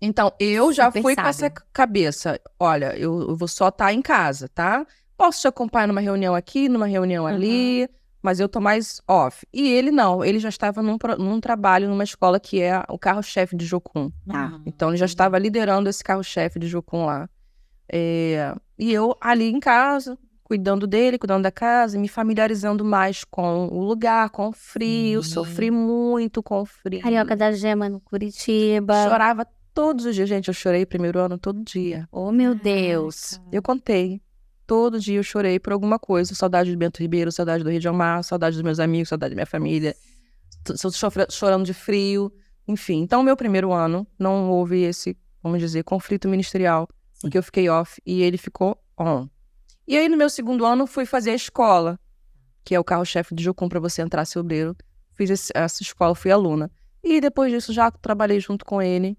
Então, eu já Super fui com essa sábio. cabeça. Olha, eu vou só estar em casa, tá? Posso te acompanhar numa reunião aqui, numa reunião ali, mas eu tô mais off. E ele não, ele já estava num trabalho, numa escola que é o carro-chefe de Jocum. Tá. Então, ele já estava liderando esse carro-chefe de Jocum lá. E eu ali em casa, cuidando dele, cuidando da casa, me familiarizando mais com o lugar, com o frio. Sofri muito com o frio. Carioca da Gema no Curitiba. Chorava todos os dias. Gente, eu chorei primeiro ano todo dia. Oh, meu Deus. Eu contei. Todo dia eu chorei por alguma coisa. Saudade de Bento Ribeiro, saudade do Rio de Janeiro, saudade dos meus amigos, saudade da minha família. Chorando de frio. Enfim, então meu primeiro ano não houve esse, vamos dizer, conflito ministerial. Porque eu fiquei off e ele ficou on. E aí no meu segundo ano fui fazer a escola, que é o carro-chefe do Jocum para você entrar ser obreiro. Fiz essa escola, fui aluna. E depois disso já trabalhei junto com ele.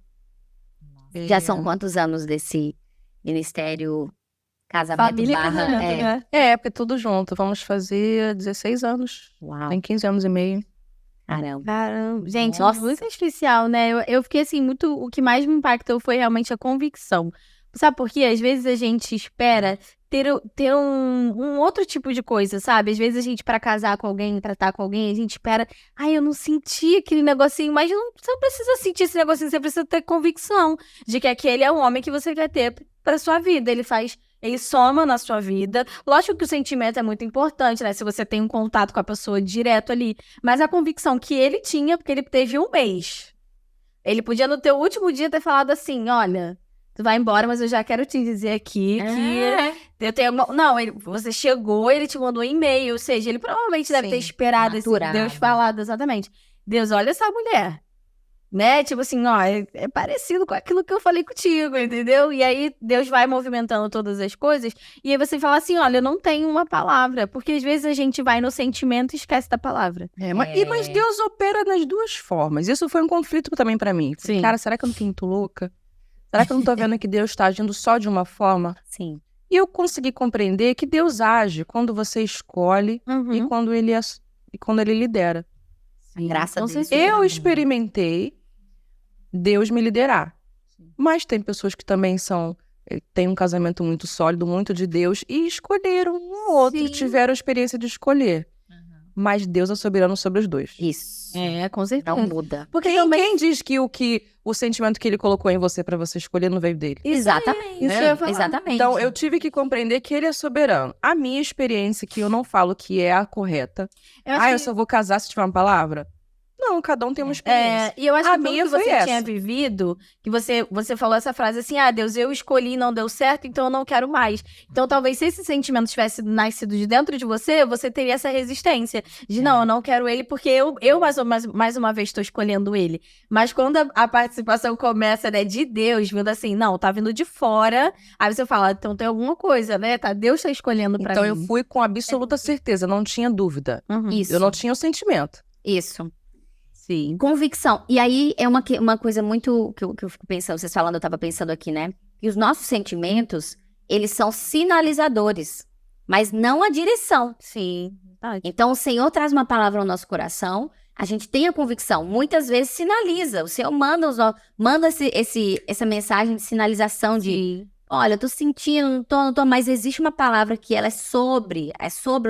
Já são quantos anos desse ministério casamento Família e barra? casamento, né? Porque tudo junto. Vamos fazer 16 anos. Uau, Tem 15 anos e meio. caramba. Caramba, gente, Nossa. muito especial, né? Eu fiquei assim, muito. O que mais me impactou foi realmente a convicção. Sabe por quê? Às vezes a gente espera ter um outro tipo de coisa, sabe? Às vezes a gente, pra casar com alguém, pra estar com alguém, a gente espera. Ai, eu não senti aquele negocinho, mas você não precisa sentir esse negocinho, você precisa ter convicção de que aquele é o homem que você quer ter pra sua vida. Ele soma na sua vida. Lógico que o sentimento é muito importante, né? Se você tem um contato com a pessoa direto ali. Mas a convicção que ele tinha, porque ele teve um mês. Ele podia, no teu último dia, ter falado assim, olha, tu vai embora, mas eu já quero te dizer aqui que eu tenho... Não, você chegou, ele te mandou um e-mail, ou seja, ele provavelmente deve ter esperado esse maturado. Deus falado, exatamente. Deus, olha essa mulher. Né? Tipo assim, ó, é parecido com aquilo que eu falei contigo, entendeu? E aí Deus vai movimentando todas as coisas, e aí você fala assim, olha, eu não tenho uma palavra, porque às vezes a gente vai no sentimento e esquece da palavra. Mas Deus opera nas duas formas. Isso foi um conflito também pra mim. Sim. Cara, será que eu não tô muito louca? Será que eu não tô vendo que Deus tá agindo só de uma forma? Sim. E eu consegui compreender que Deus age quando você escolhe e quando ele lidera. Graças a Com Deus. certeza. Eu experimentei Deus me liderar. Mas tem pessoas que também têm um casamento muito sólido, muito de Deus, e escolheram um ou outro, Sim. tiveram a experiência de escolher. Mas Deus é soberano sobre os dois. Isso. Com certeza. Não muda. Porque Quem diz que o sentimento que ele colocou em você pra você escolher não veio dele? Exatamente. Isso eu ia falar. Exatamente. Então, eu tive que compreender que ele é soberano. A minha experiência, que eu não falo que é a correta. Eu só vou casar se tiver uma palavra? Não, cada um tem uma experiência. E eu acho A que tudo minha que foi você essa. tinha vivido, que você falou essa frase assim, Deus, eu escolhi e não deu certo, então eu não quero mais. Então talvez se esse sentimento tivesse nascido de dentro de você teria essa resistência de não, eu não quero ele porque eu mais uma vez estou escolhendo ele. Mas quando a participação começa, né, de Deus, vindo assim, não, tá vindo de fora, aí você fala, então tem alguma coisa, né, Deus tá escolhendo pra Então, mim. eu fui com absoluta certeza, não tinha dúvida. Uhum. Isso. Eu não tinha o sentimento. Isso. Sim. Convicção. E aí é uma coisa muito que eu fico pensando, vocês falando, eu tava pensando aqui, né? Que os nossos sentimentos, eles são sinalizadores, mas não a direção. Sim. Então, o Senhor traz uma palavra ao nosso coração, a gente tem a convicção, muitas vezes sinaliza. O Senhor manda essa mensagem de sinalização de, olha, eu tô sentindo, não tô, mas existe uma palavra que ela é sobre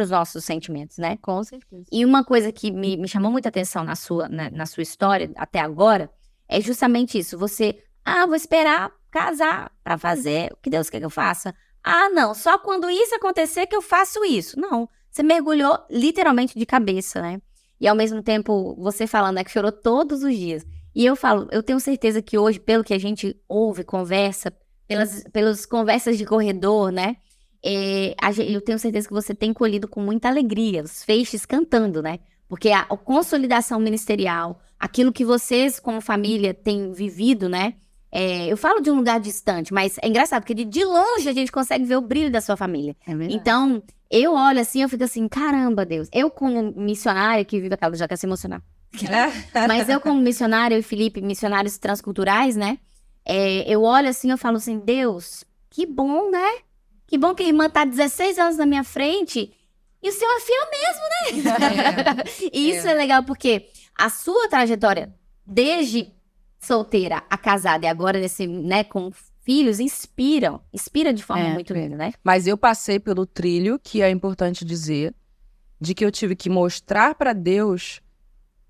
os nossos sentimentos, né? Com certeza. E uma coisa que me chamou muita atenção na sua história até agora é justamente isso. Você, vou esperar casar pra fazer o que Deus quer que eu faça. Não, só quando isso acontecer que eu faço isso. Não, você mergulhou literalmente de cabeça, né? E ao mesmo tempo, você falando, né, que chorou todos os dias. E eu falo, eu tenho certeza que hoje, pelo que a gente ouve, conversa, pelas conversas de corredor, né? Eu tenho certeza que você tem colhido com muita alegria, os feixes cantando, né? Porque a consolidação ministerial, aquilo que vocês, como família, têm vivido, né? Eu falo de um lugar distante, mas é engraçado, porque de longe a gente consegue ver o brilho da sua família. É verdade. Então, eu olho assim, eu fico assim, caramba, Deus. Eu, como missionária, que vive a Carla já quer se emocionar. Mas eu, como missionária, eu e Felipe, missionários transculturais, né? Eu olho assim, eu falo assim, Deus, que bom, né? Que bom que a irmã tá 16 anos na minha frente e o Senhor é fiel mesmo, né? E isso é legal porque a sua trajetória, desde solteira a casada e agora nesse, né, com filhos, inspira de forma muito linda, né? Mas eu passei pelo trilho, que é importante dizer, de que eu tive que mostrar para Deus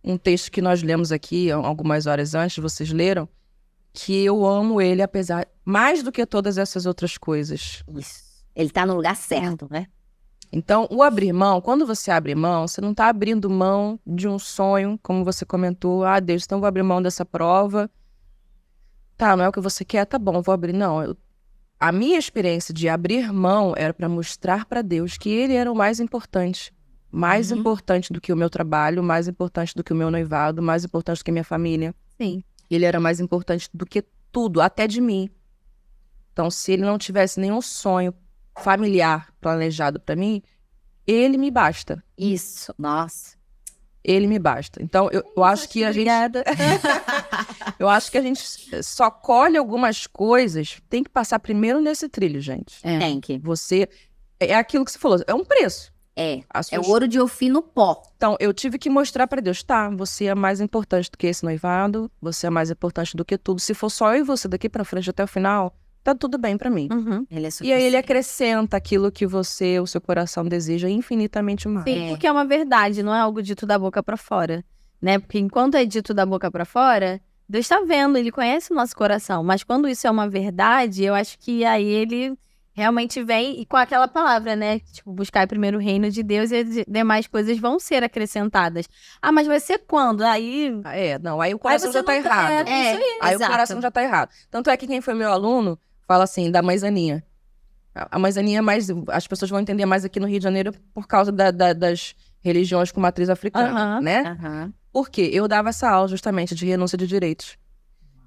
um texto que nós lemos aqui algumas horas antes, vocês leram, que eu amo ele apesar, mais do que todas essas outras coisas. Isso. Ele tá no lugar certo, né? Então, o abrir mão, quando você abre mão, você não está abrindo mão de um sonho, como você comentou. Ah, Deus, então eu vou abrir mão dessa prova. Tá, não é o que você quer? Tá bom, vou abrir. Não, a minha experiência de abrir mão era para mostrar para Deus que Ele era o mais importante. Mais importante do que o meu trabalho, mais importante do que o meu noivado, mais importante do que a minha família. Sim. Ele era mais importante do que tudo, até de mim. Então, se ele não tivesse nenhum sonho familiar planejado para mim, ele me basta. Isso, nossa. Ele me basta. Então, eu acho que a gente... Obrigada. Eu acho que a gente só colhe algumas coisas, tem que passar primeiro nesse trilho, gente. Tem que. Você... É aquilo que você falou, é um preço. É As o suas- ouro de Ofir no pó. Então, eu tive que mostrar pra Deus, tá, você é mais importante do que esse noivado, você é mais importante do que tudo. Se for só eu e você daqui pra frente até o final, tá tudo bem pra mim. Uhum. Ele é E aí ele suficiente. acrescenta aquilo que você, o seu coração deseja infinitamente mais. Sim, É. porque é uma verdade, não é algo dito da boca pra fora, né? Porque enquanto é dito da boca pra fora, Deus tá vendo, ele conhece o nosso coração. Mas quando isso é uma verdade, eu acho que aí ele realmente vem e com aquela palavra, né? Tipo, buscar primeiro o reino de Deus e as demais coisas vão ser acrescentadas. Ah, mas vai ser quando? Aí... Não, aí o coração você já tá não tá- errado. é, isso aí. Aí exato. o coração já tá errado. Tanto é que quem foi meu aluno fala assim, da Mãe Zaninha. A Mãe Zaninha é mais... As pessoas vão entender mais aqui no Rio de Janeiro por causa das religiões com matriz africana, Aham. né? Aham. Por quê? Eu dava essa aula justamente de renúncia de direitos.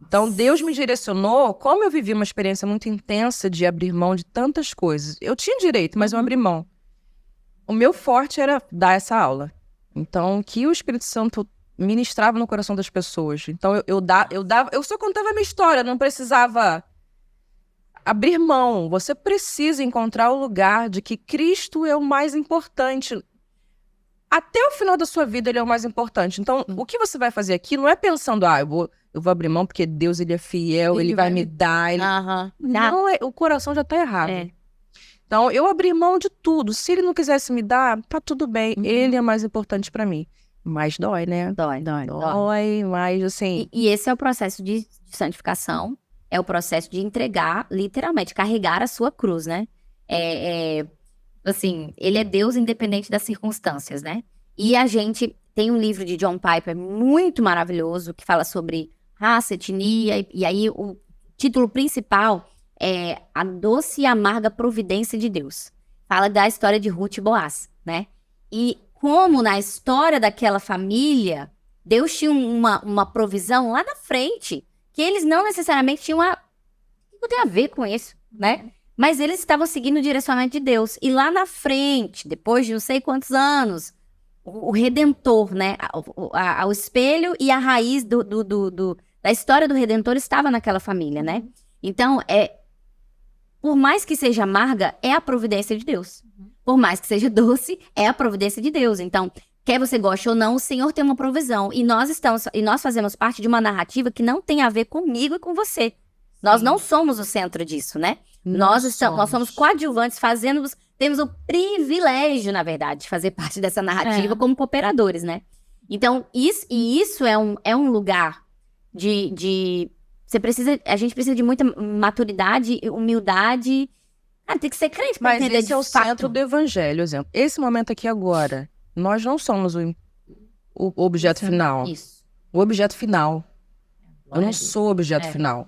Então, Deus me direcionou, como eu vivi uma experiência muito intensa de abrir mão de tantas coisas. Eu tinha direito, mas eu abri mão. O meu forte era dar essa aula. Então, que o Espírito Santo ministrava no coração das pessoas. Então, eu só contava a minha história, não precisava abrir mão. Você precisa encontrar o lugar de que Cristo é o mais importante. Até o final da sua vida, ele é o mais importante. Então, o que você vai fazer aqui não é pensando, eu vou abrir mão porque Deus, ele é fiel, ele vai me dar. Aham. Não, o coração já tá errado. É. Então, eu abri mão de tudo. Se ele não quisesse me dar, tá tudo bem. Ele é mais importante pra mim. Mas dói, né? Dói. Dói, mas assim... E esse é o processo de santificação, é o processo de entregar, literalmente, carregar a sua cruz, né? Assim, ele é Deus independente das circunstâncias, né? E a gente tem um livro de John Piper muito maravilhoso que fala sobre raça, etnia, e aí o título principal é A Doce e Amarga Providência de Deus. Fala da história de Ruth e Boaz, né? E como na história daquela família, Deus tinha uma provisão lá na frente, que eles não necessariamente tinham não tem a ver com isso, né? Mas eles estavam seguindo o direcionamento de Deus. E lá na frente, depois de não sei quantos anos, o Redentor, né? O espelho e a raiz da história do Redentor estava naquela família, né? Então, por mais que seja amarga, é a providência de Deus. Por mais que seja doce, é a providência de Deus. Então, quer você goste ou não, o Senhor tem uma provisão. E nós fazemos parte de uma narrativa que não tem a ver comigo e com você. Nós não somos o centro disso, né? Nós somos coadjuvantes, temos o privilégio, na verdade, de fazer parte dessa narrativa como cooperadores, né? Então, isso é um lugar a gente precisa de muita maturidade, humildade. Tem que ser crente pra Mas entender esse é o de fato. centro do evangelho, exemplo. Esse momento aqui agora, nós não somos o objeto final. Isso. O objeto final. Eu não sou o objeto final.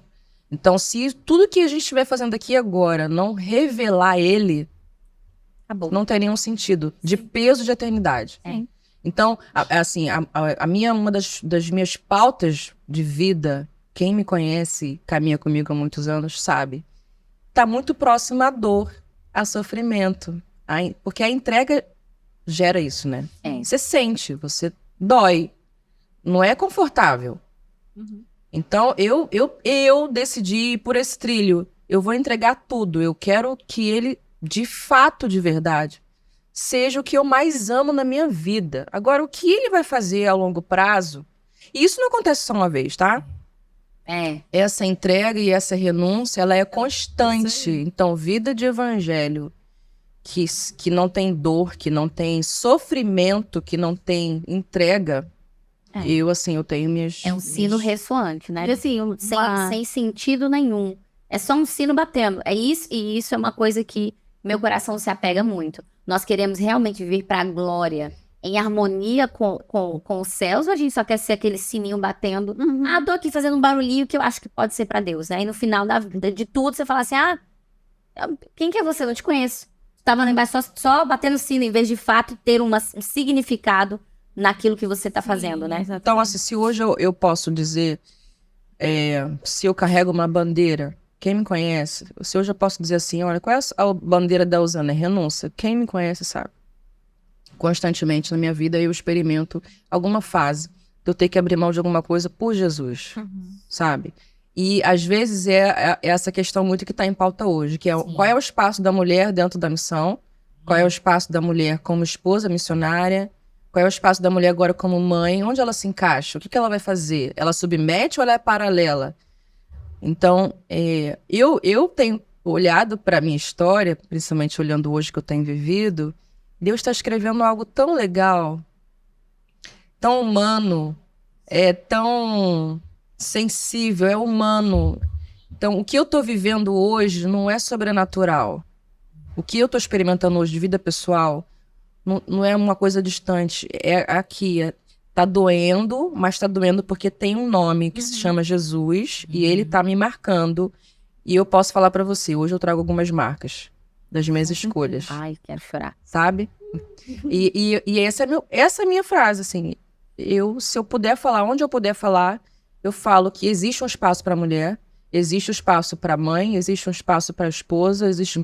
Então, se tudo que a gente estiver fazendo aqui agora não revelar ele, Acabou. não tem nenhum sentido. De peso de eternidade. É. Então, uma das minhas pautas de vida, quem me conhece, caminha comigo há muitos anos, sabe, tá muito próximo à dor, a sofrimento. Porque a entrega gera isso, né? Você sente, você dói. Não é confortável. Então, eu decidi ir por esse trilho. Eu vou entregar tudo. Eu quero que ele, de fato, de verdade, seja o que eu mais amo na minha vida. Agora, o que ele vai fazer a longo prazo... E isso não acontece só uma vez, tá? Essa entrega e essa renúncia, ela é constante. Então, vida de evangelho que não tem dor, que não tem sofrimento, que não tem entrega... eu tenho minhas... É um sino ressoante, né? E assim, Sem sentido nenhum. É só um sino batendo. É isso, e isso é uma coisa que meu coração se apega muito. Nós queremos realmente viver para a glória, em harmonia com os céus, ou a gente só quer ser aquele sininho batendo? Tô aqui fazendo um barulhinho que eu acho que pode ser para Deus, né? E no final da vida, de tudo, você fala assim, quem que é você? Não te conheço. Estava lá embaixo só batendo sino, em vez de fato ter um significado naquilo que você está fazendo, né? Então, assim, se hoje eu posso dizer, se eu carrego uma bandeira, quem me conhece, se hoje eu posso dizer assim, olha, qual é a bandeira da Usana? É renúncia. Quem me conhece sabe. Constantemente na minha vida eu experimento alguma fase de eu ter que abrir mão de alguma coisa por Jesus, sabe? E às vezes é essa questão muito que está em pauta hoje, que é qual é o espaço da mulher dentro da missão, qual é o espaço da mulher como esposa missionária, qual é o espaço da mulher agora como mãe, onde ela se encaixa, o que ela vai fazer? Ela submete ou ela é paralela? Então, eu tenho olhado para a minha história, principalmente olhando hoje que eu tenho vivido, Deus está escrevendo algo tão legal, tão humano, tão sensível, é humano. Então, o que eu estou vivendo hoje não é sobrenatural. O que eu estou experimentando hoje de vida pessoal não é uma coisa distante. É aqui, tá doendo, mas tá doendo porque tem um nome que se chama Jesus e ele tá me marcando. E eu posso falar para você, hoje eu trago algumas marcas das minhas escolhas. Ai, quero chorar. Sabe? E essa é a minha frase, assim. Se eu puder falar, onde eu puder falar, eu falo que existe um espaço para a mulher, existe um espaço para a mãe, existe um espaço para a esposa, existe um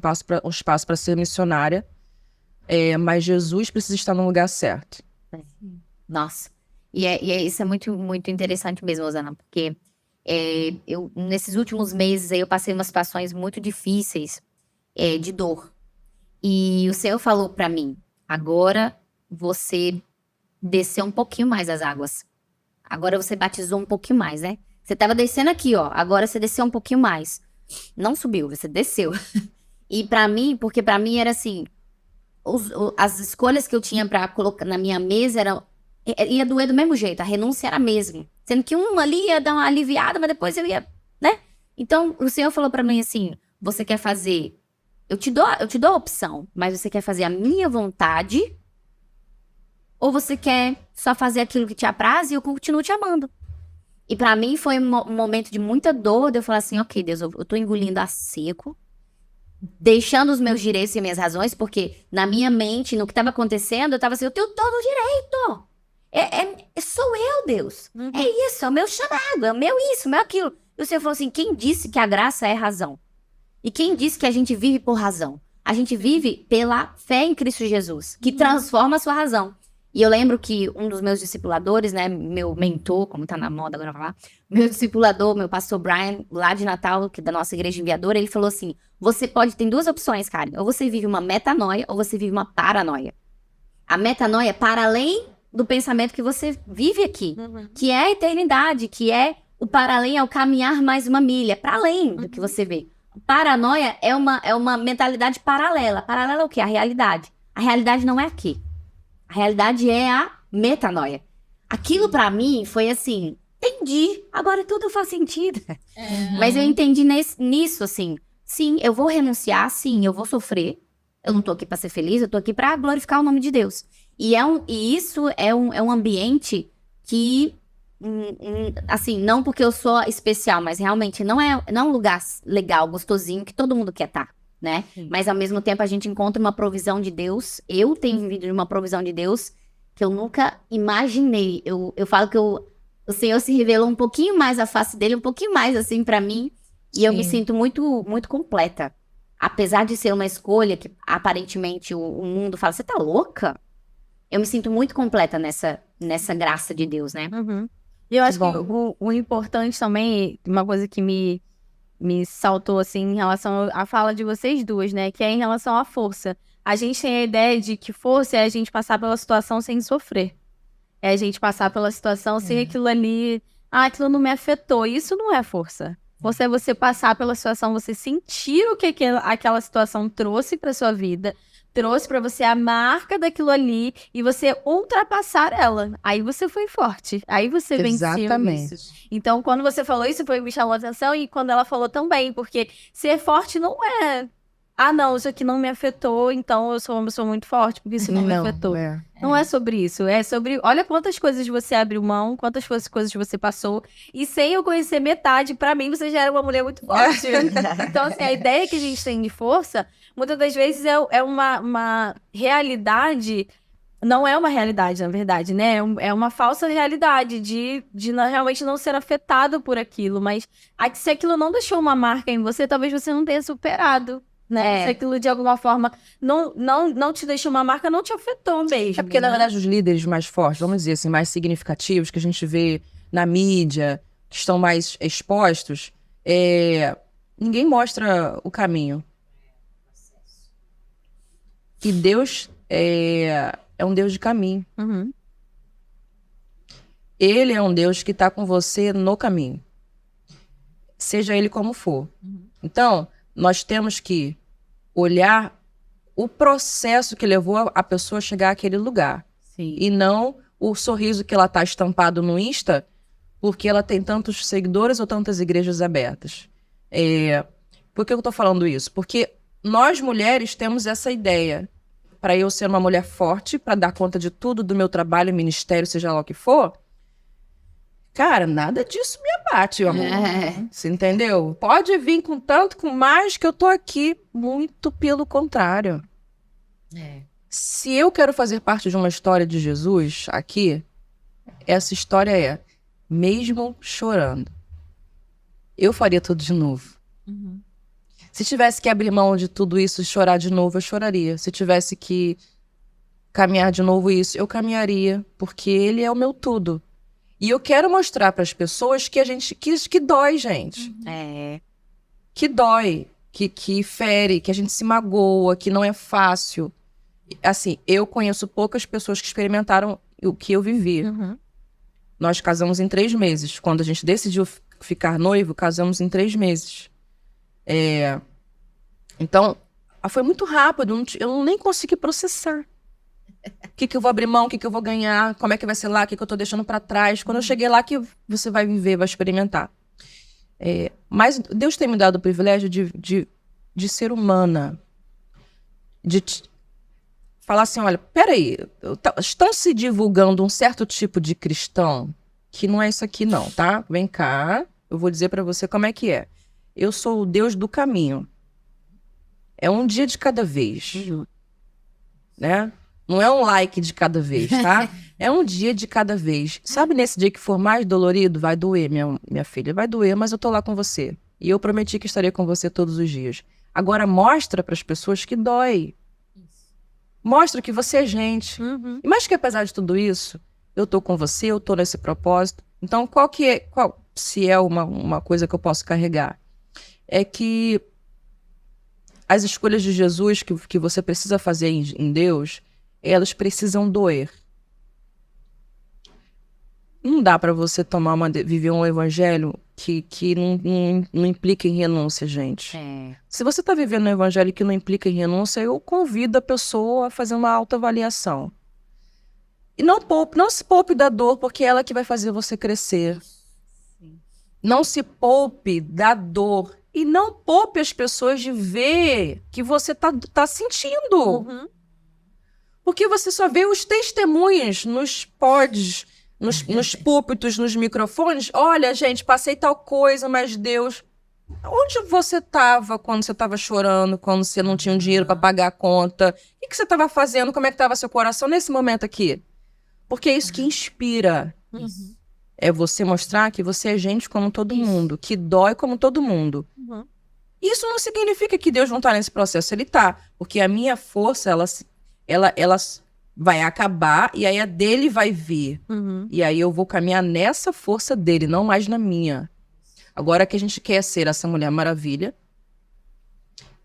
espaço para ser missionária, mas Jesus precisa estar no lugar certo. Nossa, isso é muito, muito interessante mesmo, Rosana, porque eu, nesses últimos meses aí, eu passei umas situações muito difíceis de dor. E o Senhor falou para mim, agora você desceu um pouquinho mais as águas. Agora você batizou um pouquinho mais, né? Você tava descendo aqui, ó. Agora você desceu um pouquinho mais. Não subiu, você desceu. E pra mim, porque pra mim era assim, as escolhas que eu tinha pra colocar na minha mesa ia doer do mesmo jeito. A renúncia era a mesma. Sendo que uma ali ia dar uma aliviada, mas depois eu ia, né? Então, o Senhor falou pra mim assim, você quer fazer... Eu te dou a opção, mas você quer fazer a minha vontade... Ou você quer só fazer aquilo que te apraz e eu continuo te amando. E pra mim foi um momento de muita dor, de eu falar assim, ok, Deus, eu tô engolindo a seco, deixando os meus direitos e minhas razões, porque na minha mente, no que tava acontecendo, eu tava assim, eu tenho todo o direito. Sou eu, Deus. É isso, é o meu chamado, é o meu isso, é o meu aquilo. E o Senhor falou assim, quem disse que a graça é razão? E quem disse que a gente vive por razão? A gente vive pela fé em Cristo Jesus, que transforma a sua razão. E eu lembro que um dos meus discipuladores, né, meu mentor, como tá na moda agora falar, meu discipulador, meu pastor Brian, lá de Natal, que é da nossa igreja enviadora, ele falou assim, tem duas opções, Karen, ou você vive uma metanoia, ou você vive uma paranoia. A metanoia é para além do pensamento que você vive aqui, que é a eternidade, que é o para além, é o caminhar mais uma milha, para além do que você vê. Paranoia é uma mentalidade paralela. Paralela é o quê? A realidade. A realidade não é aqui. A realidade é a metanoia. Aquilo pra mim foi assim, entendi, agora tudo faz sentido. Mas eu entendi nisso, assim, sim, eu vou renunciar, sim, eu vou sofrer. Eu não tô aqui pra ser feliz, eu tô aqui pra glorificar o nome de Deus. E isso é um ambiente que, assim, não porque eu sou especial, mas realmente não é um lugar legal, gostosinho, que todo mundo quer estar. Né? Mas ao mesmo tempo a gente encontra uma provisão de Deus. Eu tenho vivido de uma provisão de Deus que eu nunca imaginei. Eu falo que o Senhor se revelou um pouquinho mais a face dele, um pouquinho mais assim pra mim. E eu me sinto muito, muito completa. Apesar de ser uma escolha que aparentemente o mundo fala, você tá louca? Eu me sinto muito completa nessa graça de Deus, né? E eu acho que o importante também, uma coisa que me saltou, assim, em relação à fala de vocês duas, né? Que é em relação à força. A gente tem a ideia de que força é a gente passar pela situação sem sofrer. É a gente passar pela situação sem aquilo ali... aquilo não me afetou. Isso não é força. Força é você passar pela situação, você sentir o que aquela situação trouxe pra sua vida, trouxe pra você a marca daquilo ali e você ultrapassar ela. Aí você foi forte. Aí você venceu isso. Então, quando você falou isso, me chamou a atenção e quando ela falou também, porque ser forte não é ah, não, isso aqui não me afetou, então eu sou uma pessoa muito forte, porque isso não me afetou. Não é sobre isso, é sobre, olha quantas coisas você abriu mão, quantas coisas você passou, e sem eu conhecer metade, pra mim você já era uma mulher muito forte. Então, assim, a ideia que a gente tem de força, muitas das vezes é uma realidade, não é uma realidade, na verdade, né? É uma falsa realidade de realmente não ser afetado por aquilo, mas se aquilo não deixou uma marca em você, talvez você não tenha superado. Né? Se aquilo de alguma forma não te deixou uma marca, não te afetou mesmo. É porque, na verdade, os líderes mais fortes, vamos dizer assim, mais significativos, que a gente vê na mídia, que estão mais expostos, ninguém mostra o caminho. E Deus é um Deus de caminho. Uhum. Ele é um Deus que está com você no caminho. Seja ele como for. Então, nós temos que olhar o processo que levou a pessoa a chegar àquele lugar. Sim. E não o sorriso que ela está estampado no Insta, porque ela tem tantos seguidores ou tantas igrejas abertas. Por que eu estou falando isso? Porque nós, mulheres, temos essa ideia. Para eu ser uma mulher forte, para dar conta de tudo, do meu trabalho, ministério, seja lá o que for, cara, nada disso me abate, meu amor. Você entendeu? Pode vir com tanto, com mais, que eu tô aqui. Muito pelo contrário. Se eu quero fazer parte de uma história de Jesus aqui, essa história é, mesmo chorando, eu faria tudo de novo. Uhum. Se tivesse que abrir mão de tudo isso e chorar de novo, eu choraria. Se tivesse que caminhar de novo isso, eu caminharia, porque ele é o meu tudo. E eu quero mostrar para as pessoas que a gente que dói, gente. Que dói, que fere, que a gente se magoa, que não é fácil. Assim, eu conheço poucas pessoas que experimentaram o que eu vivi. Uhum. Nós casamos em 3 meses. Quando a gente decidiu ficar noivo, casamos em 3 meses. Então, foi muito rápido. Eu nem consegui processar. O que eu vou abrir mão, o que eu vou ganhar, como é que vai ser lá, o que eu tô deixando pra trás. Quando eu cheguei lá, que você vai viver, vai experimentar. Mas Deus tem me dado o privilégio de ser humana. De falar assim, olha, peraí, estão se divulgando um certo tipo de cristão que não é isso aqui não, tá? Vem cá, eu vou dizer pra você como é que é. Eu sou o Deus do caminho. É um dia de cada vez. Né? Não é um like de cada vez, tá? É um dia de cada vez. Sabe, nesse dia que for mais dolorido, vai doer, minha filha, vai doer, mas eu tô lá com você. E eu prometi que estaria com você todos os dias. Agora mostra para as pessoas que dói. Mostra que você é gente. Uhum. Mas que apesar de tudo isso, eu tô com você, eu tô nesse propósito. Então, se é uma coisa que eu posso carregar? É que as escolhas de Jesus que você precisa fazer em Deus, elas precisam doer. Não dá para você viver um evangelho que não implica em renúncia, gente. Se você está vivendo um evangelho que não implica em renúncia, eu convido a pessoa a fazer uma autoavaliação. E não se poupe da dor, porque é ela que vai fazer você crescer. Não se poupe da dor. E não poupe as pessoas de ver que você tá sentindo. Uhum. Porque você só vê os testemunhos nos pods, nos púlpitos, nos microfones. Olha, gente, passei tal coisa, mas Deus... Onde você estava quando você estava chorando, quando você não tinha um dinheiro para pagar a conta? O que você estava fazendo? Como é que estava seu coração nesse momento aqui? Porque é isso que inspira. Uhum. É você mostrar que você é gente como todo mundo, que dói como todo mundo. Uhum. Isso não significa que Deus não está nesse processo, ele está. Porque a minha força, ela vai acabar e aí a dele vai vir. Uhum. E aí eu vou caminhar nessa força dele, não mais na minha. Agora que a gente quer ser essa Mulher Maravilha,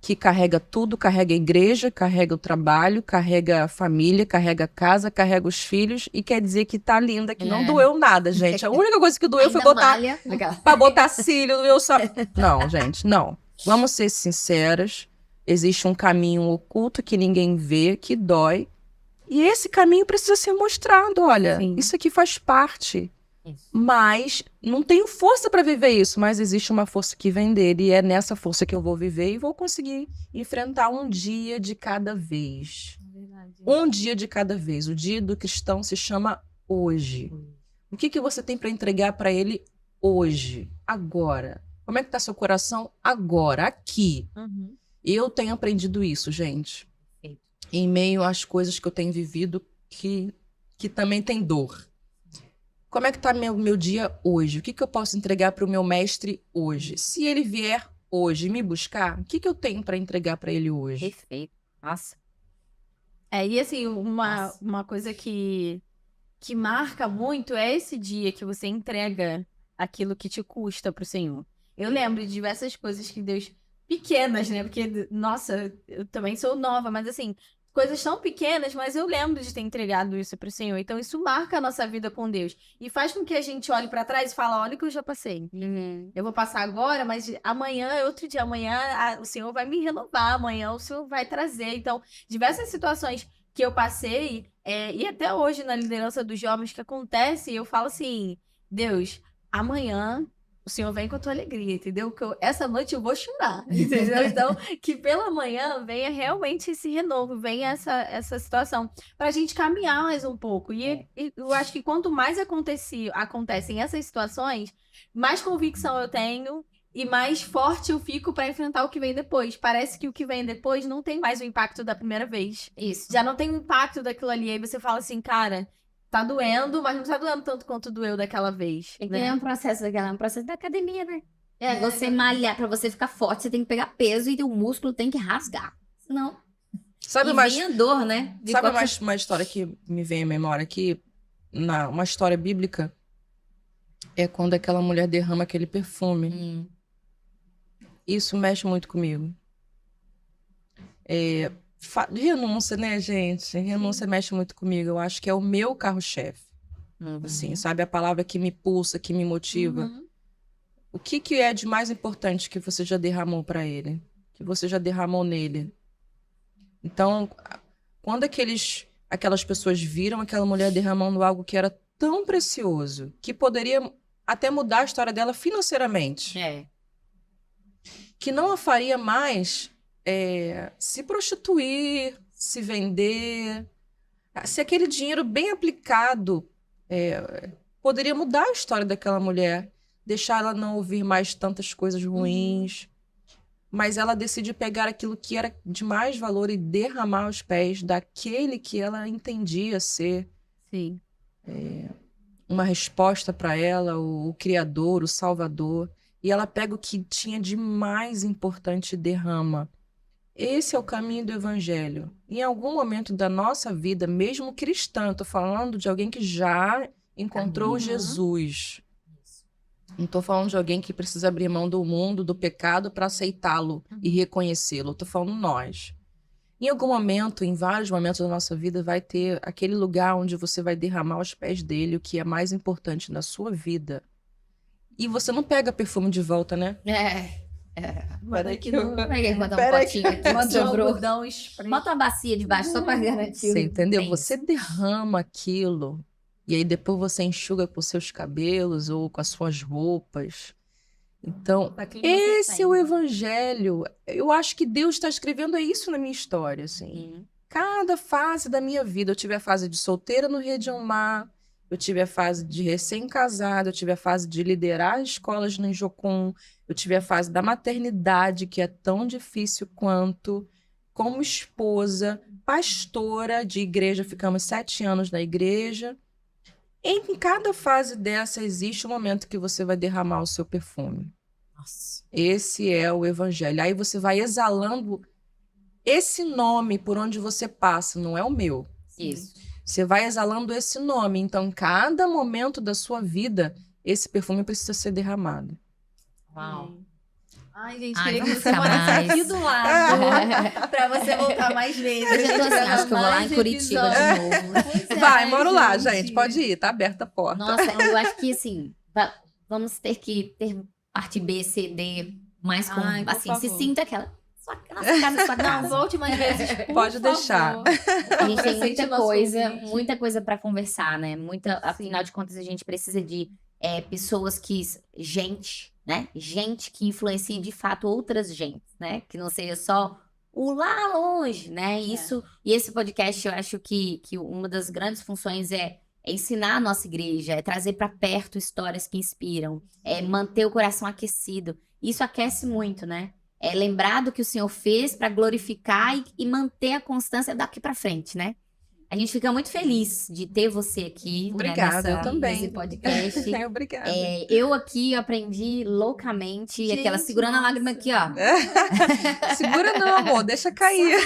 que carrega tudo, carrega a igreja, carrega o trabalho, carrega a família, carrega a casa, carrega os filhos e quer dizer que tá linda, que não doeu nada, gente. A única coisa que doeu foi botar cílio no meu Não, gente, não. Vamos ser sinceras. Existe um caminho oculto que ninguém vê, que dói. E esse caminho precisa ser mostrado, olha. Sim. Isso aqui faz parte. Isso. Mas não tenho força para viver isso, mas existe uma força que vem dele e é nessa força que eu vou viver e vou conseguir enfrentar um dia de cada vez. Um dia de cada vez. O dia do cristão se chama hoje. O que você tem para entregar para ele hoje, agora? Como é que tá seu coração agora, aqui? Uhum. Eu tenho aprendido isso, gente. Perfeito. Em meio às coisas que eu tenho vivido que também tem dor. Como é que tá meu dia hoje? O que eu posso entregar para o meu mestre hoje? Se ele vier hoje me buscar, o que eu tenho para entregar para ele hoje? Perfeito. Nossa. E assim, uma coisa que marca muito é esse dia que você entrega aquilo que te custa pro Senhor. Eu lembro de diversas coisas que Deus... Pequenas, né? Porque, nossa, eu também sou nova, mas assim... Coisas tão pequenas, mas eu lembro de ter entregado isso pro Senhor. Então, isso marca a nossa vida com Deus. E faz com que a gente olhe pra trás e fale, olha o que eu já passei. Eu vou passar agora, mas amanhã é outro dia. Amanhã o Senhor vai me renovar. Amanhã o Senhor vai trazer. Então, diversas situações que eu passei, e até hoje na liderança dos jovens que acontece, eu falo assim, Deus, amanhã... O Senhor vem com a tua alegria, entendeu? Essa noite eu vou chorar, entendeu? Então, que pela manhã venha realmente esse renovo, venha essa situação, para a gente caminhar mais um pouco. E eu acho que quanto mais acontecem essas situações, mais convicção eu tenho e mais forte eu fico para enfrentar o que vem depois. Parece que o que vem depois não tem mais o impacto da primeira vez. Isso. Já não tem o impacto daquilo ali. Aí você fala assim, cara... Tá doendo, mas não tá doendo tanto quanto doeu daquela vez. Né? É um processo da academia, né? Você malhar, pra você ficar forte, você tem que pegar peso e o músculo tem que rasgar. Senão. Vem a dor, né? Sabe uma história que me vem à memória aqui? Uma história bíblica. É quando aquela mulher derrama aquele perfume. Isso mexe muito comigo. Renúncia, né, gente? Renúncia mexe muito comigo. Eu acho que é o meu carro-chefe. Assim, sabe? A palavra que me pulsa, que me motiva. O que é de mais importante que você já derramou para ele? Que você já derramou nele? Então, quando aquelas pessoas viram aquela mulher derramando algo que era tão precioso, que poderia até mudar a história dela financeiramente. Que não a faria mais... se prostituir, se vender, se aquele dinheiro bem aplicado poderia mudar a história daquela mulher, deixar ela não ouvir mais tantas coisas ruins, mas ela decide pegar aquilo que era de mais valor e derramar aos pés daquele que ela entendia ser uma resposta para ela, o Criador, o Salvador, e ela pega o que tinha de mais importante e derrama. Esse é o caminho do evangelho. Em algum momento da nossa vida, mesmo cristã, estou falando de alguém que já encontrou Jesus. Não estou falando de alguém que precisa abrir mão do mundo, do pecado, para aceitá-lo e reconhecê-lo. Estou falando nós. Em algum momento, em vários momentos da nossa vida, vai ter aquele lugar onde você vai derramar aos pés dele o que é mais importante na sua vida. E você não pega perfume de volta, né? Manda aqui Bota um potinho aqui, Manda sobrou. Bota Bota uma bacia debaixo só pra garantir. Você entendeu? Bem. Você derrama aquilo e aí depois você enxuga com seus cabelos ou com as suas roupas. Então, esse é o evangelho. Eu acho que Deus está escrevendo isso na minha história, assim. Cada fase da minha vida. Eu tive a fase de solteira no Région Mar, eu tive a fase de recém-casada, eu tive a fase de liderar escolas no Jocum, eu tive a fase da maternidade, que é tão difícil quanto, como esposa, pastora de igreja, ficamos 7 anos na igreja. Em cada fase dessa existe um momento que você vai derramar o seu perfume. Nossa. Esse é o evangelho. Aí você vai exalando esse nome por onde você passa, não é o meu. Isso. Você vai exalando esse nome. Então, em cada momento da sua vida, esse perfume precisa ser derramado. Uau. Ai, gente, Ai, queria que vamos você ficar morasse mais. aqui do lado. Pra você voltar mais vezes. Eu já tô assim, acho que eu vou lá em Curitiba de novo. Vai, moro lá, gente. Pode ir, tá aberta a porta. Nossa, eu acho que assim, vamos ter que ter parte B, C, D, mais com, Ai, por assim, se favor. sinta aquela. Nossa casa, sua Não, casa. volte mais vezes, por Pode deixar. favor. A gente tem Aceite nosso convite. muita coisa pra conversar, né? Afinal de contas, a gente precisa de pessoas gente, né? Gente que influencie de fato outras gentes, né? Que não seja só o lá longe, né? Isso, e esse podcast, eu acho que uma das grandes funções é ensinar a nossa igreja, é trazer pra perto histórias que inspiram, é manter o coração aquecido. Isso aquece muito, né? É lembrar do que o Senhor fez para glorificar e manter a constância daqui para frente, né? A gente fica muito feliz de ter você aqui. Obrigada, né, eu também. nesse podcast. Obrigada. Eu aqui aprendi loucamente, Gente, aquela segurando a lágrima aqui, ó. Segura não, amor, deixa cair.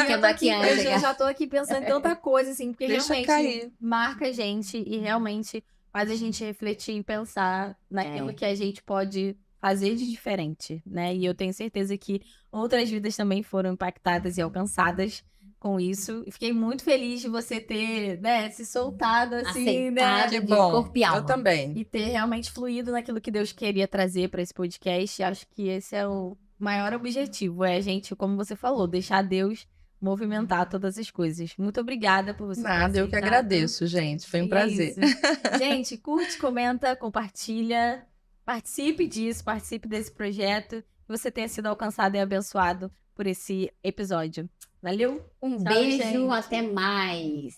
Que é baqueante, Eu já tô aqui pensando em tanta coisa, assim, porque Deixa realmente cair. marca a gente e realmente faz a gente refletir e pensar naquilo que a gente pode fazer de diferente, né? E eu tenho certeza que outras vidas também foram impactadas e alcançadas com isso. E fiquei muito feliz de você ter, né, se soltado assim, né? Aceitada Que de bom. corpo e alma. Eu também. E ter realmente fluído naquilo que Deus queria trazer para esse podcast. Acho que esse é o maior objetivo, é a gente, como você falou, deixar Deus movimentar todas as coisas. Muito obrigada por você ter Nada, eu que aceitado. agradeço, gente. Foi um E é prazer. isso. Gente, curte, comenta, compartilha. Participe disso, participe desse projeto. Que você tenha sido alcançado e abençoado por esse episódio. Valeu? Um Tchau, beijo, gente. até mais.